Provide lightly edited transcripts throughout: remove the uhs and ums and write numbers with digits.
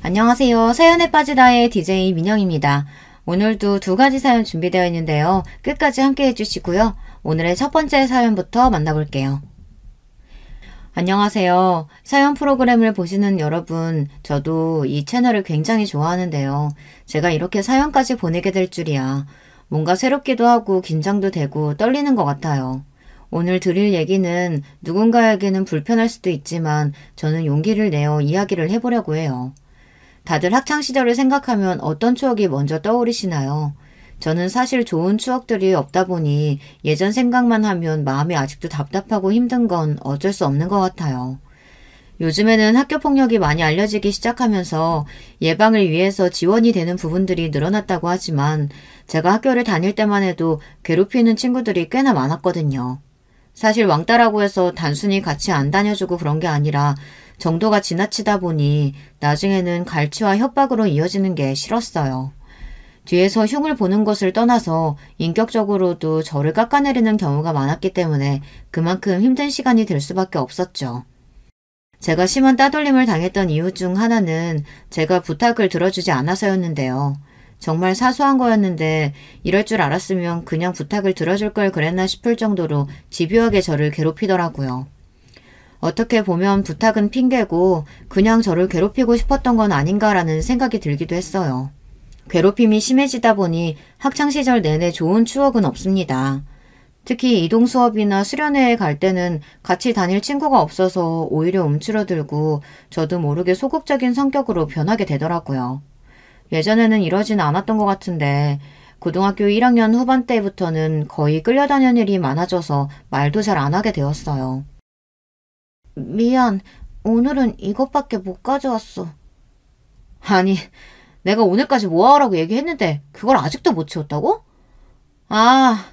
안녕하세요. 사연에 빠지다의 DJ 민영입니다. 오늘도 두 가지 사연 준비되어 있는데요. 끝까지 함께 해주시고요. 오늘의 첫 번째 사연부터 만나볼게요. 안녕하세요. 사연 프로그램을 보시는 여러분, 저도 이 채널을 굉장히 좋아하는데요. 제가 이렇게 사연까지 보내게 될 줄이야. 뭔가 새롭기도 하고 긴장도 되고 떨리는 것 같아요. 오늘 드릴 얘기는 누군가에게는 불편할 수도 있지만 저는 용기를 내어 이야기를 해보려고 해요. 다들 학창시절을 생각하면 어떤 추억이 먼저 떠오르시나요? 저는 사실 좋은 추억들이 없다 보니 예전 생각만 하면 마음이 아직도 답답하고 힘든 건 어쩔 수 없는 것 같아요. 요즘에는 학교폭력이 많이 알려지기 시작하면서 예방을 위해서 지원이 되는 부분들이 늘어났다고 하지만 제가 학교를 다닐 때만 해도 괴롭히는 친구들이 꽤나 많았거든요. 사실 왕따라고 해서 단순히 같이 안 다녀주고 그런 게 아니라 정도가 지나치다 보니 나중에는 갈취와 협박으로 이어지는 게 싫었어요. 뒤에서 흉을 보는 것을 떠나서 인격적으로도 저를 깎아내리는 경우가 많았기 때문에 그만큼 힘든 시간이 될 수밖에 없었죠. 제가 심한 따돌림을 당했던 이유 중 하나는 제가 부탁을 들어주지 않아서였는데요. 정말 사소한 거였는데 이럴 줄 알았으면 그냥 부탁을 들어줄 걸 그랬나 싶을 정도로 집요하게 저를 괴롭히더라고요. 어떻게 보면 부탁은 핑계고 그냥 저를 괴롭히고 싶었던 건 아닌가라는 생각이 들기도 했어요. 괴롭힘이 심해지다 보니 학창시절 내내 좋은 추억은 없습니다. 특히 이동 수업이나 수련회에 갈 때는 같이 다닐 친구가 없어서 오히려 움츠러들고 저도 모르게 소극적인 성격으로 변하게 되더라고요. 예전에는 이러진 않았던 것 같은데 고등학교 1학년 후반 때부터는 거의 끌려다니는 일이 많아져서 말도 잘 안 하게 되었어요. 미안, 오늘은 이것밖에 못 가져왔어. 아니, 내가 오늘까지 뭐하라고 얘기했는데 그걸 아직도 못 치웠다고? 아,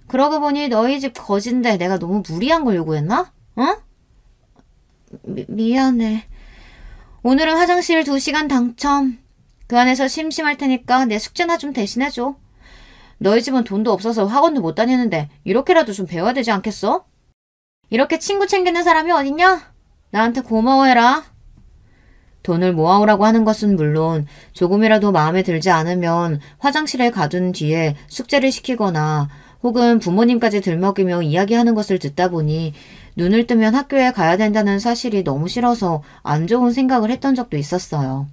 그러고 보니 너희 집 거진데 내가 너무 무리한 걸 요구했나? 어? 미안해. 오늘은 화장실 2시간 당첨. 그 안에서 심심할 테니까 내 숙제나 좀 대신해줘. 너희 집은 돈도 없어서 학원도 못 다니는데 이렇게라도 좀 배워야 되지 않겠어? 이렇게 친구 챙기는 사람이 어딨냐? 나한테 고마워해라. 돈을 모아오라고 하는 것은 물론 조금이라도 마음에 들지 않으면 화장실에 가둔 뒤에 숙제를 시키거나 혹은 부모님까지 들먹이며 이야기하는 것을 듣다 보니 눈을 뜨면 학교에 가야 된다는 사실이 너무 싫어서 안 좋은 생각을 했던 적도 있었어요.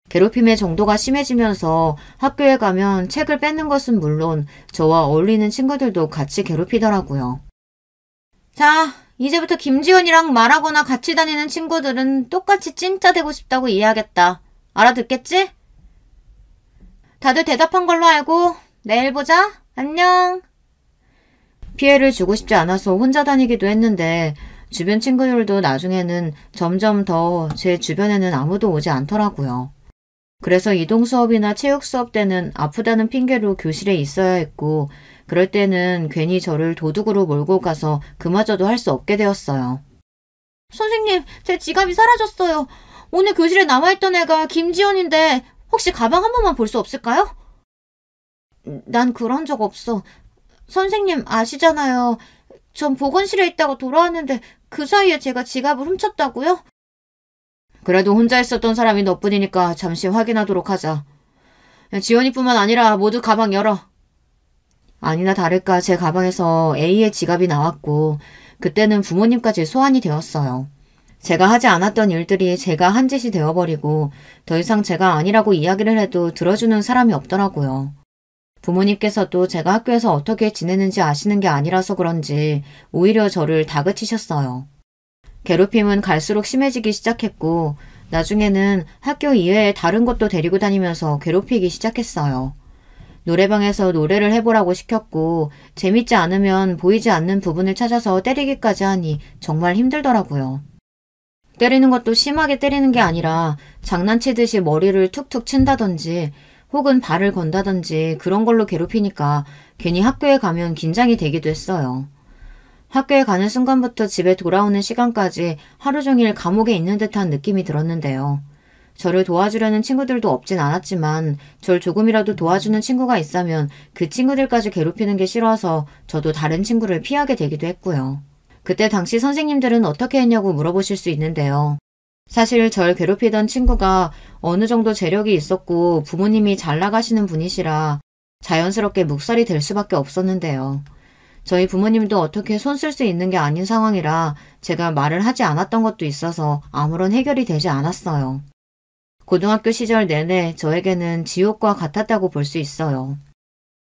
괴롭힘의 정도가 심해지면서 학교에 가면 책을 뺏는 것은 물론 저와 어울리는 친구들도 같이 괴롭히더라고요. 자, 이제부터 김지원이랑 말하거나 같이 다니는 친구들은 똑같이 찐짜 되고 싶다고 이해하겠다. 알아듣겠지? 다들 대답한 걸로 알고 내일 보자. 안녕. 피해를 주고 싶지 않아서 혼자 다니기도 했는데 주변 친구들도 나중에는 점점 더 제 주변에는 아무도 오지 않더라고요. 그래서 이동 수업이나 체육 수업 때는 아프다는 핑계로 교실에 있어야 했고 그럴 때는 괜히 저를 도둑으로 몰고 가서 그마저도 할 수 없게 되었어요. 선생님, 제 지갑이 사라졌어요. 오늘 교실에 남아있던 애가 김지연인데 혹시 가방 한 번만 볼 수 없을까요? 난 그런 적 없어. 선생님 아시잖아요. 전 보건실에 있다가 돌아왔는데 그 사이에 제가 지갑을 훔쳤다고요? 그래도 혼자 있었던 사람이 너뿐이니까 잠시 확인하도록 하자. 지연이뿐만 아니라 모두 가방 열어. 아니나 다를까 제 가방에서 A의 지갑이 나왔고 그때는 부모님까지 소환이 되었어요. 제가 하지 않았던 일들이 제가 한 짓이 되어버리고 더 이상 제가 아니라고 이야기를 해도 들어주는 사람이 없더라고요. 부모님께서도 제가 학교에서 어떻게 지내는지 아시는 게 아니라서 그런지 오히려 저를 다그치셨어요. 괴롭힘은 갈수록 심해지기 시작했고 나중에는 학교 이외에 다른 곳도 데리고 다니면서 괴롭히기 시작했어요. 노래방에서 노래를 해보라고 시켰고 재밌지 않으면 보이지 않는 부분을 찾아서 때리기까지 하니 정말 힘들더라고요. 때리는 것도 심하게 때리는 게 아니라 장난치듯이 머리를 툭툭 친다든지 혹은 발을 건다든지 그런 걸로 괴롭히니까 괜히 학교에 가면 긴장이 되기도 했어요. 학교에 가는 순간부터 집에 돌아오는 시간까지 하루 종일 감옥에 있는 듯한 느낌이 들었는데요. 저를 도와주려는 친구들도 없진 않았지만 절 조금이라도 도와주는 친구가 있다면 그 친구들까지 괴롭히는 게 싫어서 저도 다른 친구를 피하게 되기도 했고요. 그때 당시 선생님들은 어떻게 했냐고 물어보실 수 있는데요. 사실 절 괴롭히던 친구가 어느 정도 재력이 있었고 부모님이 잘 나가시는 분이시라 자연스럽게 묵살이 될 수밖에 없었는데요. 저희 부모님도 어떻게 손 쓸 수 있는 게 아닌 상황이라 제가 말을 하지 않았던 것도 있어서 아무런 해결이 되지 않았어요. 고등학교 시절 내내 저에게는 지옥과 같았다고 볼 수 있어요.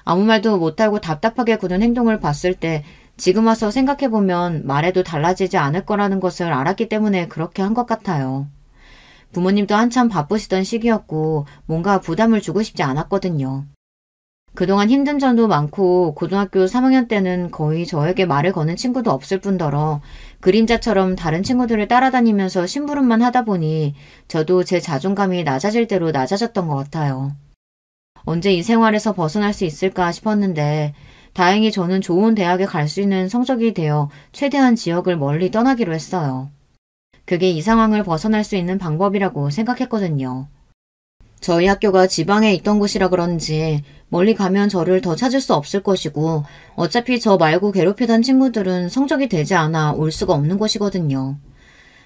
아무 말도 못하고 답답하게 구는 행동을 봤을 때 지금 와서 생각해보면 말해도 달라지지 않을 거라는 것을 알았기 때문에 그렇게 한 것 같아요. 부모님도 한참 바쁘시던 시기였고 뭔가 부담을 주고 싶지 않았거든요. 그동안 힘든 점도 많고 고등학교 3학년 때는 거의 저에게 말을 거는 친구도 없을 뿐더러 그림자처럼 다른 친구들을 따라다니면서 심부름만 하다 보니 저도 제 자존감이 낮아질 대로 낮아졌던 것 같아요. 언제 이 생활에서 벗어날 수 있을까 싶었는데 다행히 저는 좋은 대학에 갈 수 있는 성적이 되어 최대한 지역을 멀리 떠나기로 했어요. 그게 이 상황을 벗어날 수 있는 방법이라고 생각했거든요. 저희 학교가 지방에 있던 곳이라 그런지 멀리 가면 저를 더 찾을 수 없을 것이고 어차피 저 말고 괴롭히던 친구들은 성적이 되지 않아 올 수가 없는 곳이거든요.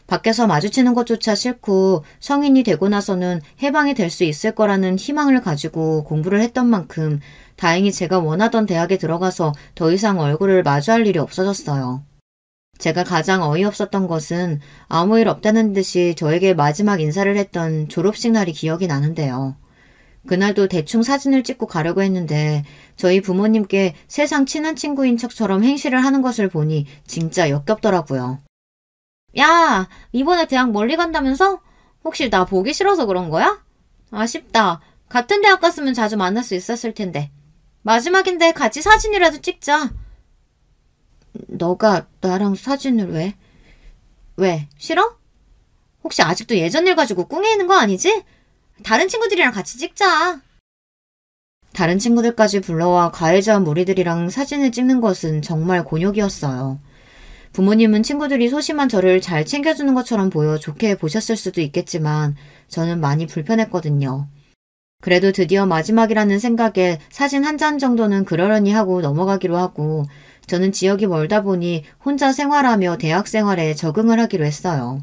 밖에서 마주치는 것조차 싫고 성인이 되고 나서는 해방이 될 수 있을 거라는 희망을 가지고 공부를 했던 만큼 다행히 제가 원하던 대학에 들어가서 더 이상 얼굴을 마주할 일이 없어졌어요. 제가 가장 어이없었던 것은 아무 일 없다는 듯이 저에게 마지막 인사를 했던 졸업식 날이 기억이 나는데요. 그날도 대충 사진을 찍고 가려고 했는데 저희 부모님께 세상 친한 친구인 척처럼 행실을 하는 것을 보니 진짜 역겹더라고요. 야, 이번에 대학 멀리 간다면서? 혹시 나 보기 싫어서 그런 거야? 아쉽다. 같은 대학 갔으면 자주 만날 수 있었을 텐데. 마지막인데 같이 사진이라도 찍자. 너가 나랑 사진을 왜? 왜? 싫어? 혹시 아직도 예전 일 가지고 꿍해있는 거 아니지? 다른 친구들이랑 같이 찍자. 다른 친구들까지 불러와 가해자 무리들이랑 사진을 찍는 것은 정말 곤욕이었어요. 부모님은 친구들이 소심한 저를 잘 챙겨주는 것처럼 보여 좋게 보셨을 수도 있겠지만 저는 많이 불편했거든요. 그래도 드디어 마지막이라는 생각에 사진 한 장 정도는 그러려니 하고 넘어가기로 하고 저는 지역이 멀다 보니 혼자 생활하며 대학 생활에 적응을 하기로 했어요.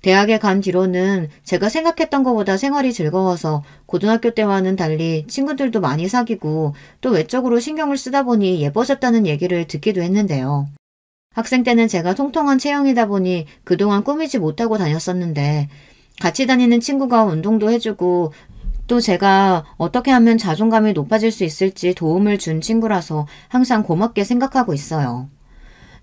대학에 간 뒤로는 제가 생각했던 것보다 생활이 즐거워서 고등학교 때와는 달리 친구들도 많이 사귀고 또 외적으로 신경을 쓰다 보니 예뻐졌다는 얘기를 듣기도 했는데요. 학생 때는 제가 통통한 체형이다 보니 그동안 꾸미지 못하고 다녔었는데 같이 다니는 친구가 운동도 해주고 또 제가 어떻게 하면 자존감이 높아질 수 있을지 도움을 준 친구라서 항상 고맙게 생각하고 있어요.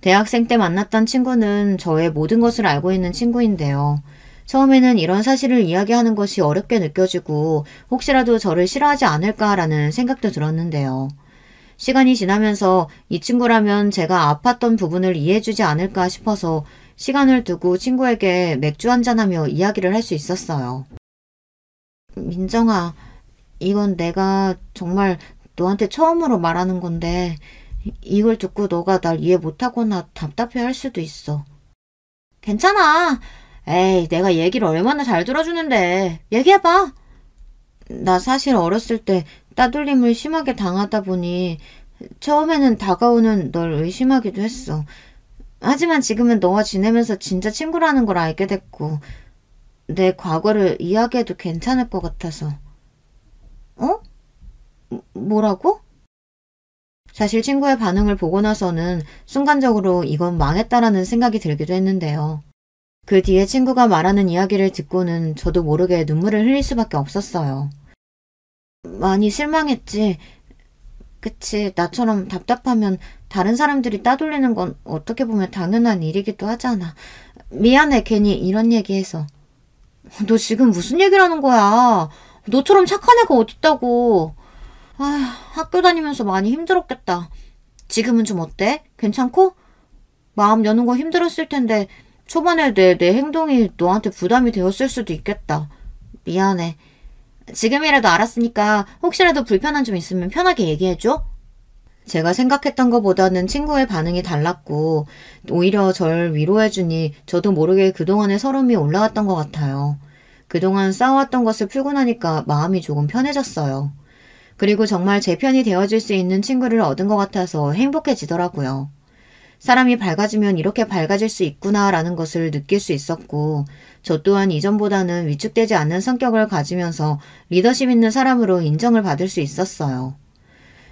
대학생 때 만났던 친구는 저의 모든 것을 알고 있는 친구인데요. 처음에는 이런 사실을 이야기하는 것이 어렵게 느껴지고 혹시라도 저를 싫어하지 않을까라는 생각도 들었는데요. 시간이 지나면서 이 친구라면 제가 아팠던 부분을 이해해주지 않을까 싶어서 시간을 두고 친구에게 맥주 한잔하며 이야기를 할 수 있었어요. 민정아, 이건 내가 정말 너한테 처음으로 말하는 건데 이걸 듣고 너가 날 이해 못하거나 답답해할 수도 있어. 괜찮아. 에이, 내가 얘기를 얼마나 잘 들어주는데. 얘기해봐. 나 사실 어렸을 때 따돌림을 심하게 당하다 보니 처음에는 다가오는 널 의심하기도 했어. 하지만 지금은 너와 지내면서 진짜 친구라는 걸 알게 됐고 내 과거를 이야기해도 괜찮을 것 같아서. 어? 뭐라고? 사실 친구의 반응을 보고 나서는 순간적으로 이건 망했다라는 생각이 들기도 했는데요. 그 뒤에 친구가 말하는 이야기를 듣고는 저도 모르게 눈물을 흘릴 수밖에 없었어요. 많이 실망했지. 그치, 나처럼 답답하면 다른 사람들이 따돌리는 건 어떻게 보면 당연한 일이기도 하잖아. 미안해, 괜히 이런 얘기해서. 너 지금 무슨 얘기를 하는 거야? 너처럼 착한 애가 어딨다고. 학교 다니면서 많이 힘들었겠다. 지금은 좀 어때? 괜찮고? 마음 여는 거 힘들었을 텐데 초반에 내 행동이 너한테 부담이 되었을 수도 있겠다. 미안해. 지금이라도 알았으니까 혹시라도 불편한 점 있으면 편하게 얘기해줘. 제가 생각했던 것보다는 친구의 반응이 달랐고 오히려 절 위로해주니 저도 모르게 그동안의 서름이 올라왔던 것 같아요. 그동안 싸워왔던 것을 풀고 나니까 마음이 조금 편해졌어요. 그리고 정말 제 편이 되어줄 수 있는 친구를 얻은 것 같아서 행복해지더라고요. 사람이 밝아지면 이렇게 밝아질 수 있구나라는 것을 느낄 수 있었고, 저 또한 이전보다는 위축되지 않는 성격을 가지면서 리더십 있는 사람으로 인정을 받을 수 있었어요.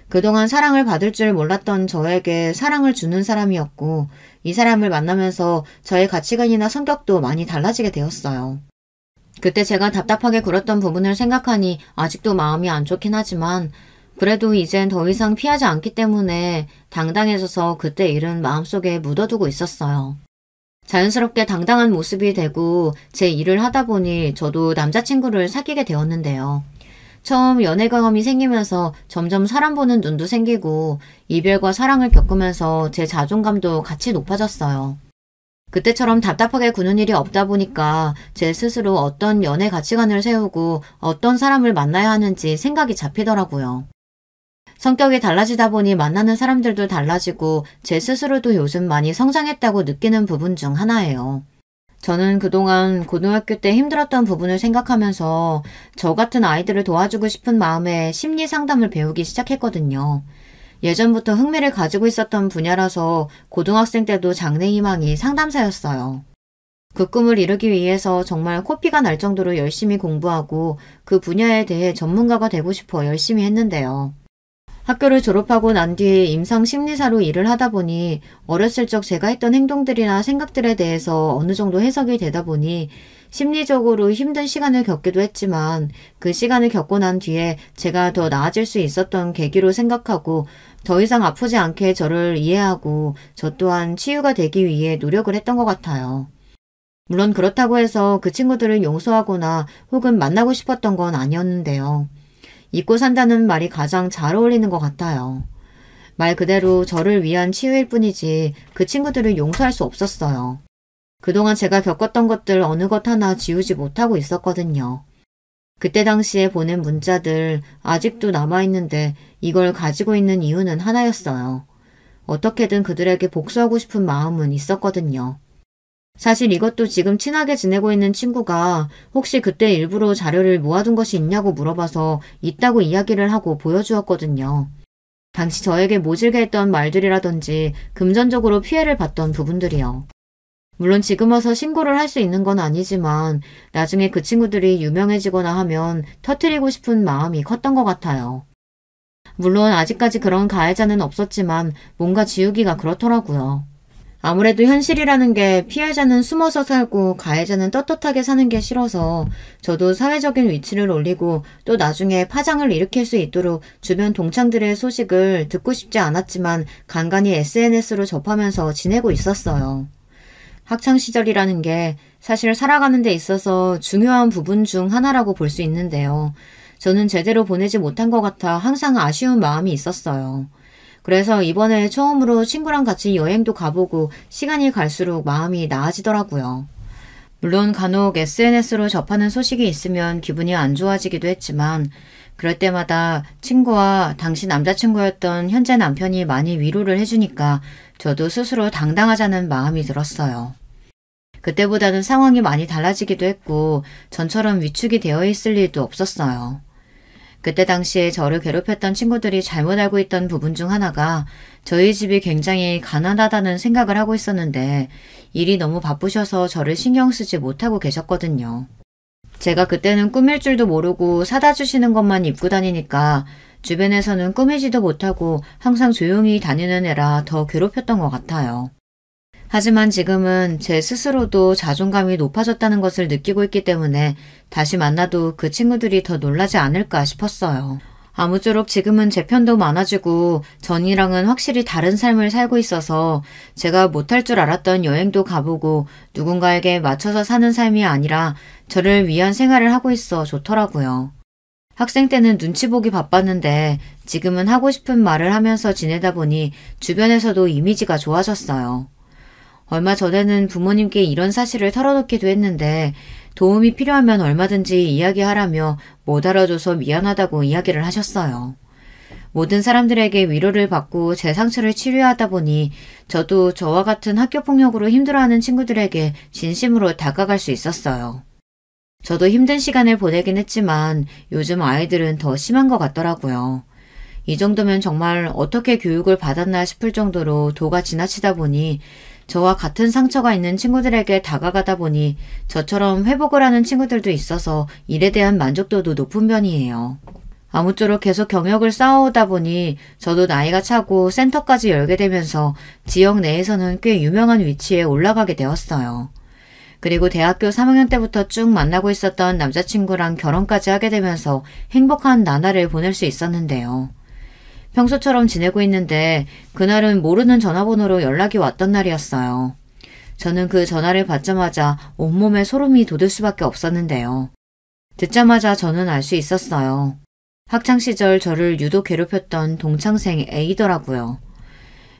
그동안 사랑을 받을 줄 몰랐던 저에게 사랑을 주는 사람이었고, 이 사람을 만나면서 저의 가치관이나 성격도 많이 달라지게 되었어요. 그때 제가 답답하게 굴었던 부분을 생각하니 아직도 마음이 안 좋긴 하지만, 그래도 이젠 더 이상 피하지 않기 때문에 당당해져서 그때 일은 마음속에 묻어두고 있었어요. 자연스럽게 당당한 모습이 되고 제 일을 하다 보니 저도 남자친구를 사귀게 되었는데요. 처음 연애 경험이 생기면서 점점 사람 보는 눈도 생기고 이별과 사랑을 겪으면서 제 자존감도 같이 높아졌어요. 그때처럼 답답하게 구는 일이 없다 보니까 제 스스로 어떤 연애 가치관을 세우고 어떤 사람을 만나야 하는지 생각이 잡히더라고요. 성격이 달라지다 보니 만나는 사람들도 달라지고 제 스스로도 요즘 많이 성장했다고 느끼는 부분 중 하나예요. 저는 그동안 고등학교 때 힘들었던 부분을 생각하면서 저 같은 아이들을 도와주고 싶은 마음에 심리 상담을 배우기 시작했거든요. 예전부터 흥미를 가지고 있었던 분야라서 고등학생 때도 장래희망이 상담사였어요. 그 꿈을 이루기 위해서 정말 코피가 날 정도로 열심히 공부하고 그 분야에 대해 전문가가 되고 싶어 열심히 했는데요. 학교를 졸업하고 난 뒤에 임상심리사로 일을 하다 보니 어렸을 적 제가 했던 행동들이나 생각들에 대해서 어느 정도 해석이 되다 보니 심리적으로 힘든 시간을 겪기도 했지만 그 시간을 겪고 난 뒤에 제가 더 나아질 수 있었던 계기로 생각하고 더 이상 아프지 않게 저를 이해하고 저 또한 치유가 되기 위해 노력을 했던 것 같아요. 물론 그렇다고 해서 그 친구들을 용서하거나 혹은 만나고 싶었던 건 아니었는데요. 잊고 산다는 말이 가장 잘 어울리는 것 같아요. 말 그대로 저를 위한 치유일 뿐이지 그 친구들을 용서할 수 없었어요. 그동안 제가 겪었던 것들 어느 것 하나 지우지 못하고 있었거든요. 그때 당시에 보낸 문자들 아직도 남아있는데 이걸 가지고 있는 이유는 하나였어요. 어떻게든 그들에게 복수하고 싶은 마음은 있었거든요. 사실 이것도 지금 친하게 지내고 있는 친구가 혹시 그때 일부러 자료를 모아둔 것이 있냐고 물어봐서 있다고 이야기를 하고 보여주었거든요. 당시 저에게 모질게 했던 말들이라든지 금전적으로 피해를 봤던 부분들이요. 물론 지금 와서 신고를 할 수 있는 건 아니지만 나중에 그 친구들이 유명해지거나 하면 터뜨리고 싶은 마음이 컸던 것 같아요. 물론 아직까지 그런 가해자는 없었지만 뭔가 지우기가 그렇더라고요. 아무래도 현실이라는 게 피해자는 숨어서 살고 가해자는 떳떳하게 사는 게 싫어서 저도 사회적인 위치를 올리고 또 나중에 파장을 일으킬 수 있도록 주변 동창들의 소식을 듣고 싶지 않았지만 간간히 SNS로 접하면서 지내고 있었어요. 학창시절이라는 게 사실 살아가는 데 있어서 중요한 부분 중 하나라고 볼 수 있는데요. 저는 제대로 보내지 못한 것 같아 항상 아쉬운 마음이 있었어요. 그래서 이번에 처음으로 친구랑 같이 여행도 가보고 시간이 갈수록 마음이 나아지더라고요. 물론 간혹 SNS로 접하는 소식이 있으면 기분이 안 좋아지기도 했지만 그럴 때마다 친구와 당시 남자친구였던 현재 남편이 많이 위로를 해주니까 저도 스스로 당당하자는 마음이 들었어요. 그때보다는 상황이 많이 달라지기도 했고 전처럼 위축이 되어 있을 일도 없었어요. 그때 당시에 저를 괴롭혔던 친구들이 잘못 알고 있던 부분 중 하나가 저희 집이 굉장히 가난하다는 생각을 하고 있었는데 일이 너무 바쁘셔서 저를 신경 쓰지 못하고 계셨거든요. 제가 그때는 꾸밀 줄도 모르고 사다 주시는 것만 입고 다니니까 주변에서는 꾸미지도 못하고 항상 조용히 다니는 애라 더 괴롭혔던 것 같아요. 하지만 지금은 제 스스로도 자존감이 높아졌다는 것을 느끼고 있기 때문에 다시 만나도 그 친구들이 더 놀라지 않을까 싶었어요. 아무쪼록 지금은 제 편도 많아지고 전이랑은 확실히 다른 삶을 살고 있어서 제가 못할 줄 알았던 여행도 가보고 누군가에게 맞춰서 사는 삶이 아니라 저를 위한 생활을 하고 있어 좋더라고요. 학생 때는 눈치 보기 바빴는데 지금은 하고 싶은 말을 하면서 지내다 보니 주변에서도 이미지가 좋아졌어요. 얼마 전에는 부모님께 이런 사실을 털어놓기도 했는데 도움이 필요하면 얼마든지 이야기하라며 못 알아줘서 미안하다고 이야기를 하셨어요. 모든 사람들에게 위로를 받고 제 상처를 치료하다 보니 저도 저와 같은 학교폭력으로 힘들어하는 친구들에게 진심으로 다가갈 수 있었어요. 저도 힘든 시간을 보내긴 했지만 요즘 아이들은 더 심한 것 같더라고요. 이 정도면 정말 어떻게 교육을 받았나 싶을 정도로 도가 지나치다 보니 저와 같은 상처가 있는 친구들에게 다가가다 보니 저처럼 회복을 하는 친구들도 있어서 일에 대한 만족도도 높은 편이에요. 아무쪼록 계속 경력을 쌓아오다 보니 저도 나이가 차고 센터까지 열게 되면서 지역 내에서는 꽤 유명한 위치에 올라가게 되었어요. 그리고 대학교 3학년 때부터 쭉 만나고 있었던 남자친구랑 결혼까지 하게 되면서 행복한 나날을 보낼 수 있었는데요. 평소처럼 지내고 있는데 그날은 모르는 전화번호로 연락이 왔던 날이었어요. 저는 그 전화를 받자마자 온몸에 소름이 돋을 수밖에 없었는데요. 듣자마자 저는 알 수 있었어요. 학창시절 저를 유독 괴롭혔던 동창생 A더라고요.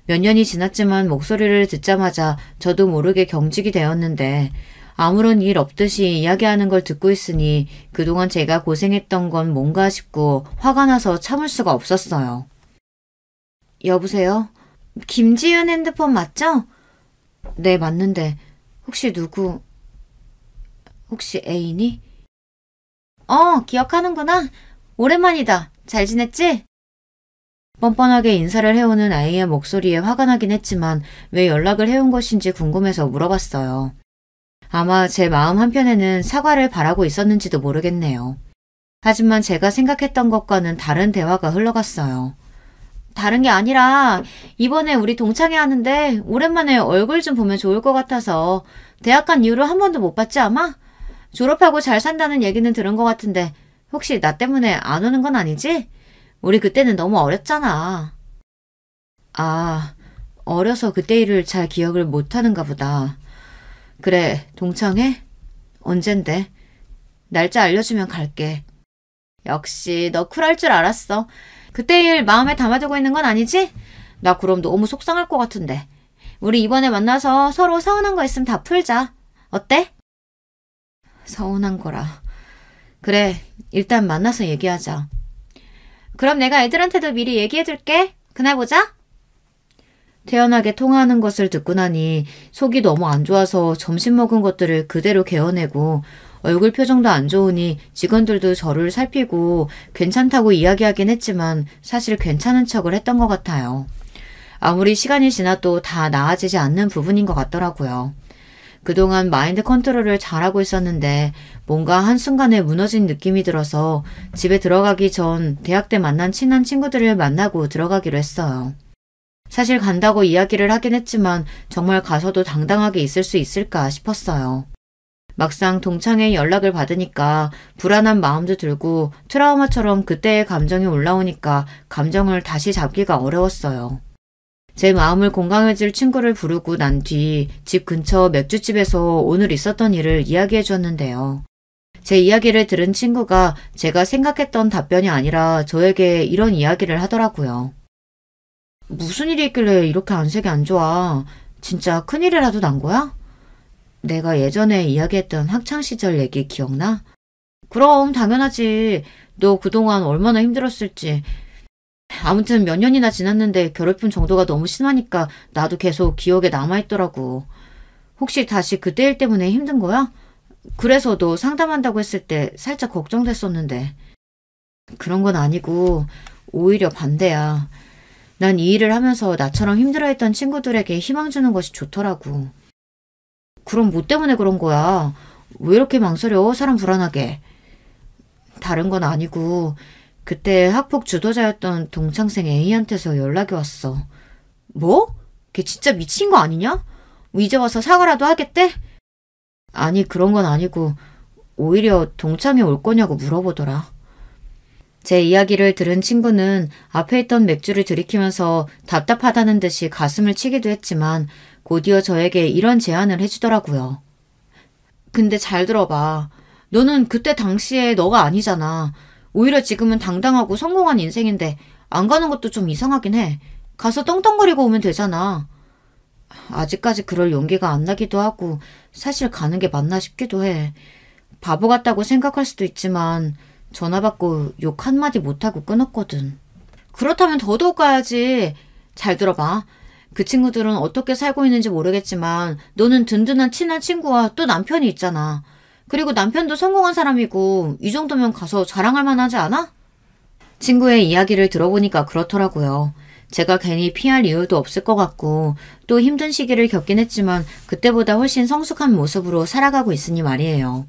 몇 년이 지났지만 목소리를 듣자마자 저도 모르게 경직이 되었는데 아무런 일 없듯이 이야기하는 걸 듣고 있으니 그동안 제가 고생했던 건 뭔가 싶고 화가 나서 참을 수가 없었어요. 여보세요? 김지윤 핸드폰 맞죠? 네, 맞는데 혹시 누구? 혹시 애인이? 기억하는구나. 오랜만이다. 잘 지냈지? 뻔뻔하게 인사를 해오는 아이의 목소리에 화가 나긴 했지만 왜 연락을 해온 것인지 궁금해서 물어봤어요. 아마 제 마음 한편에는 사과를 바라고 있었는지도 모르겠네요. 하지만 제가 생각했던 것과는 다른 대화가 흘러갔어요. 다른 게 아니라 이번에 우리 동창회 하는데 오랜만에 얼굴 좀 보면 좋을 것 같아서 대학 간 이후로 한 번도 못 봤지 아마? 졸업하고 잘 산다는 얘기는 들은 것 같은데 혹시 나 때문에 안 오는 건 아니지? 우리 그때는 너무 어렸잖아. 아, 어려서 그때 일을 잘 기억을 못하는가 보다. 그래, 동창회? 언젠데? 날짜 알려주면 갈게. 역시 너 쿨할 줄 알았어. 그때 일 마음에 담아두고 있는 건 아니지? 나 그럼 너무 속상할 것 같은데. 우리 이번에 만나서 서로 서운한 거 있으면 다 풀자. 어때? 서운한 거라. 그래, 일단 만나서 얘기하자. 그럼 내가 애들한테도 미리 얘기해둘게. 그날 보자. 태연하게 통화하는 것을 듣고 나니 속이 너무 안 좋아서 점심 먹은 것들을 그대로 개어내고 얼굴 표정도 안 좋으니 직원들도 저를 살피고 괜찮다고 이야기하긴 했지만 사실 괜찮은 척을 했던 것 같아요. 아무리 시간이 지나도 다 나아지지 않는 부분인 것 같더라고요. 그동안 마인드 컨트롤을 잘하고 있었는데 뭔가 한순간에 무너진 느낌이 들어서 집에 들어가기 전 대학 때 만난 친한 친구들을 만나고 들어가기로 했어요. 사실 간다고 이야기를 하긴 했지만 정말 가서도 당당하게 있을 수 있을까 싶었어요. 막상 동창회 연락을 받으니까 불안한 마음도 들고 트라우마처럼 그때의 감정이 올라오니까 감정을 다시 잡기가 어려웠어요. 제 마음을 공감해줄 친구를 부르고 난 뒤 집 근처 맥주집에서 오늘 있었던 일을 이야기해 주었는데요. 제 이야기를 들은 친구가 제가 생각했던 답변이 아니라 저에게 이런 이야기를 하더라고요. 무슨 일이 있길래 이렇게 안색이 안 좋아? 진짜 큰일이라도 난 거야? 내가 예전에 이야기했던 학창시절 얘기 기억나? 그럼 당연하지. 너 그동안 얼마나 힘들었을지. 아무튼 몇 년이나 지났는데 괴롭힘 정도가 너무 심하니까 나도 계속 기억에 남아있더라고. 혹시 다시 그때 일 때문에 힘든 거야? 그래서 너 상담한다고 했을 때 살짝 걱정됐었는데. 그런 건 아니고 오히려 반대야. 난 이 일을 하면서 나처럼 힘들어했던 친구들에게 희망 주는 것이 좋더라고. 그럼 뭐 때문에 그런 거야? 왜 이렇게 망설여? 사람 불안하게. 다른 건 아니고 그때 학폭 주도자였던 동창생 A한테서 연락이 왔어. 뭐? 걔 진짜 미친 거 아니냐? 이제 와서 사과라도 하겠대? 아니 그런 건 아니고 오히려 동창회 올 거냐고 물어보더라. 제 이야기를 들은 친구는 앞에 있던 맥주를 들이키면서 답답하다는 듯이 가슴을 치기도 했지만 곧이어 저에게 이런 제안을 해주더라고요. 근데 잘 들어봐. 너는 그때 당시에 너가 아니잖아. 오히려 지금은 당당하고 성공한 인생인데 안 가는 것도 좀 이상하긴 해. 가서 떵떵거리고 오면 되잖아. 아직까지 그럴 용기가 안 나기도 하고 사실 가는 게 맞나 싶기도 해. 바보 같다고 생각할 수도 있지만 전화 받고 욕 한마디 못하고 끊었거든. 그렇다면 더더욱 가야지. 잘 들어봐. 그 친구들은 어떻게 살고 있는지 모르겠지만 너는 든든한 친한 친구와 또 남편이 있잖아. 그리고 남편도 성공한 사람이고 이 정도면 가서 자랑할 만하지 않아? 친구의 이야기를 들어보니까 그렇더라고요. 제가 괜히 피할 이유도 없을 것 같고 또 힘든 시기를 겪긴 했지만 그때보다 훨씬 성숙한 모습으로 살아가고 있으니 말이에요.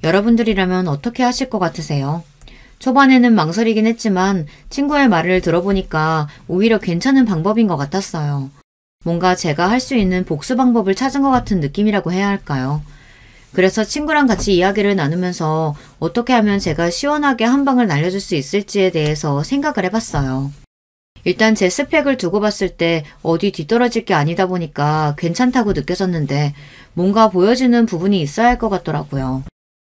여러분들이라면 어떻게 하실 것 같으세요? 초반에는 망설이긴 했지만 친구의 말을 들어보니까 오히려 괜찮은 방법인 것 같았어요. 뭔가 제가 할 수 있는 복수 방법을 찾은 것 같은 느낌이라고 해야 할까요? 그래서 친구랑 같이 이야기를 나누면서 어떻게 하면 제가 시원하게 한 방을 날려줄 수 있을지에 대해서 생각을 해봤어요. 일단 제 스펙을 두고 봤을 때 어디 뒤떨어질 게 아니다 보니까 괜찮다고 느껴졌는데 뭔가 보여주는 부분이 있어야 할 것 같더라고요.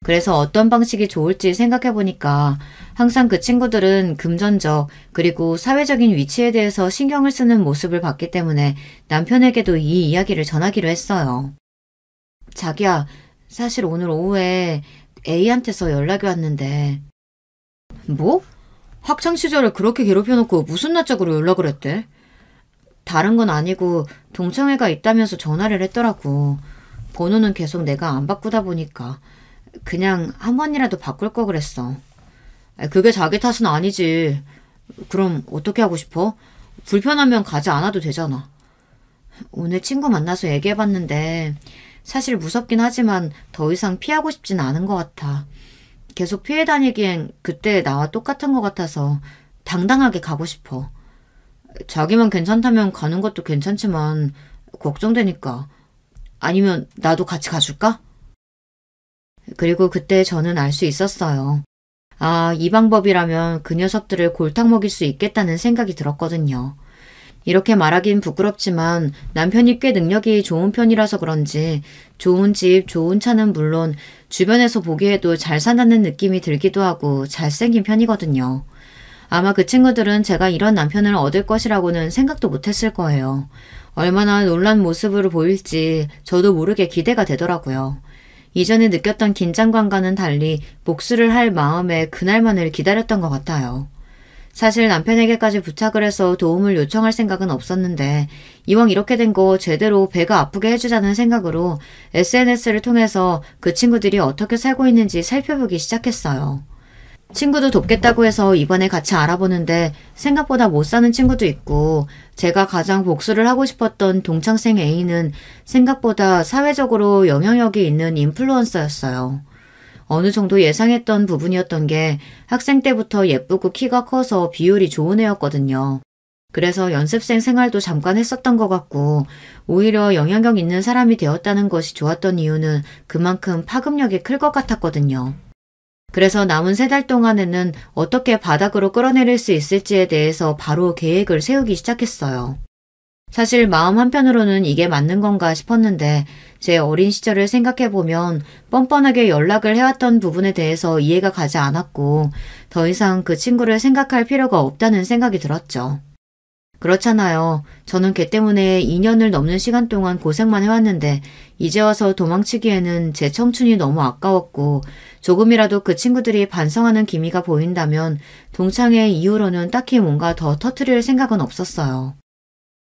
그래서 어떤 방식이 좋을지 생각해보니까 항상 그 친구들은 금전적 그리고 사회적인 위치에 대해서 신경을 쓰는 모습을 봤기 때문에 남편에게도 이 이야기를 전하기로 했어요. 자기야, 사실 오늘 오후에 A한테서 연락이 왔는데. 뭐? 학창시절에 그렇게 괴롭혀놓고 무슨 낯짝으로 연락을 했대? 다른 건 아니고 동창회가 있다면서 전화를 했더라고. 번호는 계속 내가 안 바꾸다 보니까 그냥 한 번이라도 바꿀 거 그랬어. 그게 자기 탓은 아니지. 그럼 어떻게 하고 싶어? 불편하면 가지 않아도 되잖아. 오늘 친구 만나서 얘기해봤는데 사실 무섭긴 하지만 더 이상 피하고 싶진 않은 것 같아. 계속 피해 다니기엔 그때 나와 똑같은 것 같아서 당당하게 가고 싶어. 자기만 괜찮다면 가는 것도 괜찮지만 걱정되니까. 아니면 나도 같이 가줄까? 그리고 그때 저는 알 수 있었어요. 아, 이 방법이라면 그 녀석들을 골탕 먹일 수 있겠다는 생각이 들었거든요. 이렇게 말하긴 부끄럽지만 남편이 꽤 능력이 좋은 편이라서 그런지 좋은 집, 좋은 차는 물론 주변에서 보기에도 잘 산다는 느낌이 들기도 하고 잘생긴 편이거든요. 아마 그 친구들은 제가 이런 남편을 얻을 것이라고는 생각도 못했을 거예요. 얼마나 놀란 모습으로 보일지 저도 모르게 기대가 되더라고요. 이전에 느꼈던 긴장감과는 달리 복수를 할 마음에 그날만을 기다렸던 것 같아요. 사실 남편에게까지 부탁을 해서 도움을 요청할 생각은 없었는데 이왕 이렇게 된 거 제대로 배가 아프게 해주자는 생각으로 SNS를 통해서 그 친구들이 어떻게 살고 있는지 살펴보기 시작했어요. 친구도 돕겠다고 해서 이번에 같이 알아보는데 생각보다 못 사는 친구도 있고 제가 가장 복수를 하고 싶었던 동창생 A는 생각보다 사회적으로 영향력이 있는 인플루언서였어요. 어느 정도 예상했던 부분이었던 게 학생 때부터 예쁘고 키가 커서 비율이 좋은 애였거든요. 그래서 연습생 생활도 잠깐 했었던 것 같고 오히려 영향력 있는 사람이 되었다는 것이 좋았던 이유는 그만큼 파급력이 클 것 같았거든요. 그래서 남은 3달 동안에는 어떻게 바닥으로 끌어내릴 수 있을지에 대해서 바로 계획을 세우기 시작했어요. 사실 마음 한편으로는 이게 맞는 건가 싶었는데 제 어린 시절을 생각해보면 뻔뻔하게 연락을 해왔던 부분에 대해서 이해가 가지 않았고 더 이상 그 친구를 생각할 필요가 없다는 생각이 들었죠. 그렇잖아요. 저는 걔 때문에 2년을 넘는 시간 동안 고생만 해왔는데 이제 와서 도망치기에는 제 청춘이 너무 아까웠고 조금이라도 그 친구들이 반성하는 기미가 보인다면 동창회 이후로는 딱히 뭔가 더 터뜨릴 생각은 없었어요.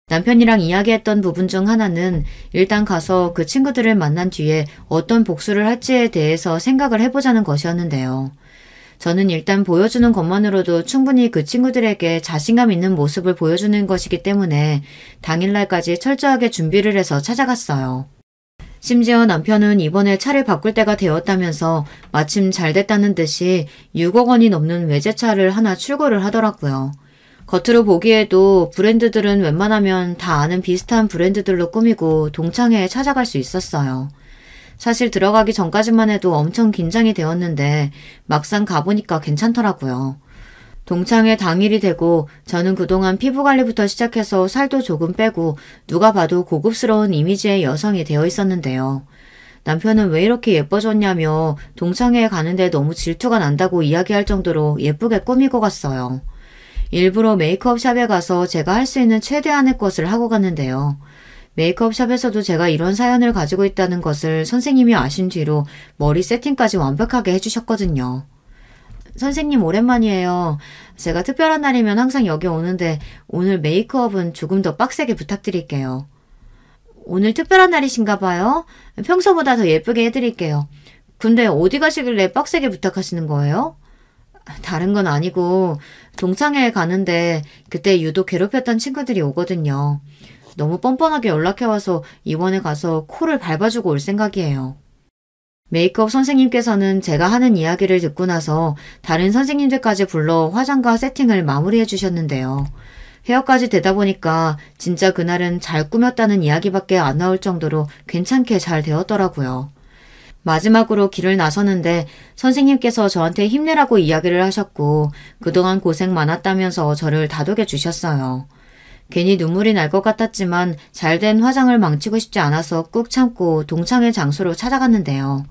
남편이랑 이야기했던 부분 중 하나는 일단 가서 그 친구들을 만난 뒤에 어떤 복수를 할지에 대해서 생각을 해보자는 것이었는데요. 저는 일단 보여주는 것만으로도 충분히 그 친구들에게 자신감 있는 모습을 보여주는 것이기 때문에 당일날까지 철저하게 준비를 해서 찾아갔어요. 심지어 남편은 이번에 차를 바꿀 때가 되었다면서 마침 잘 됐다는 듯이 6억 원이 넘는 외제차를 하나 출고를 하더라고요. 겉으로 보기에도 브랜드들은 웬만하면 다 아는 비슷한 브랜드들로 꾸미고 동창회에 찾아갈 수 있었어요. 사실 들어가기 전까지만 해도 엄청 긴장이 되었는데 막상 가보니까 괜찮더라고요. 동창회 당일이 되고 저는 그동안 피부관리부터 시작해서 살도 조금 빼고 누가 봐도 고급스러운 이미지의 여성이 되어 있었는데요. 남편은 왜 이렇게 예뻐졌냐며 동창회에 가는데 너무 질투가 난다고 이야기할 정도로 예쁘게 꾸미고 갔어요. 일부러 메이크업 샵에 가서 제가 할 수 있는 최대한의 것을 하고 갔는데요. 메이크업 샵에서도 제가 이런 사연을 가지고 있다는 것을 선생님이 아신 뒤로 머리 세팅까지 완벽하게 해주셨거든요. 선생님 오랜만이에요. 제가 특별한 날이면 항상 여기 오는데 오늘 메이크업은 조금 더 빡세게 부탁드릴게요. 오늘 특별한 날이신가 봐요? 평소보다 더 예쁘게 해드릴게요. 근데 어디 가시길래 빡세게 부탁하시는 거예요? 다른 건 아니고 동창회에 가는데 그때 유독 괴롭혔던 친구들이 오거든요. 너무 뻔뻔하게 연락해와서 이번에 가서 코를 밟아주고 올 생각이에요. 메이크업 선생님께서는 제가 하는 이야기를 듣고 나서 다른 선생님들까지 불러 화장과 세팅을 마무리해 주셨는데요. 헤어까지 되다 보니까 진짜 그날은 잘 꾸몄다는 이야기밖에 안 나올 정도로 괜찮게 잘 되었더라고요. 마지막으로 길을 나서는데 선생님께서 저한테 힘내라고 이야기를 하셨고 그동안 고생 많았다면서 저를 다독여 주셨어요. 괜히 눈물이 날 것 같았지만 잘된 화장을 망치고 싶지 않아서 꾹 참고 동창회 장소로 찾아갔는데요.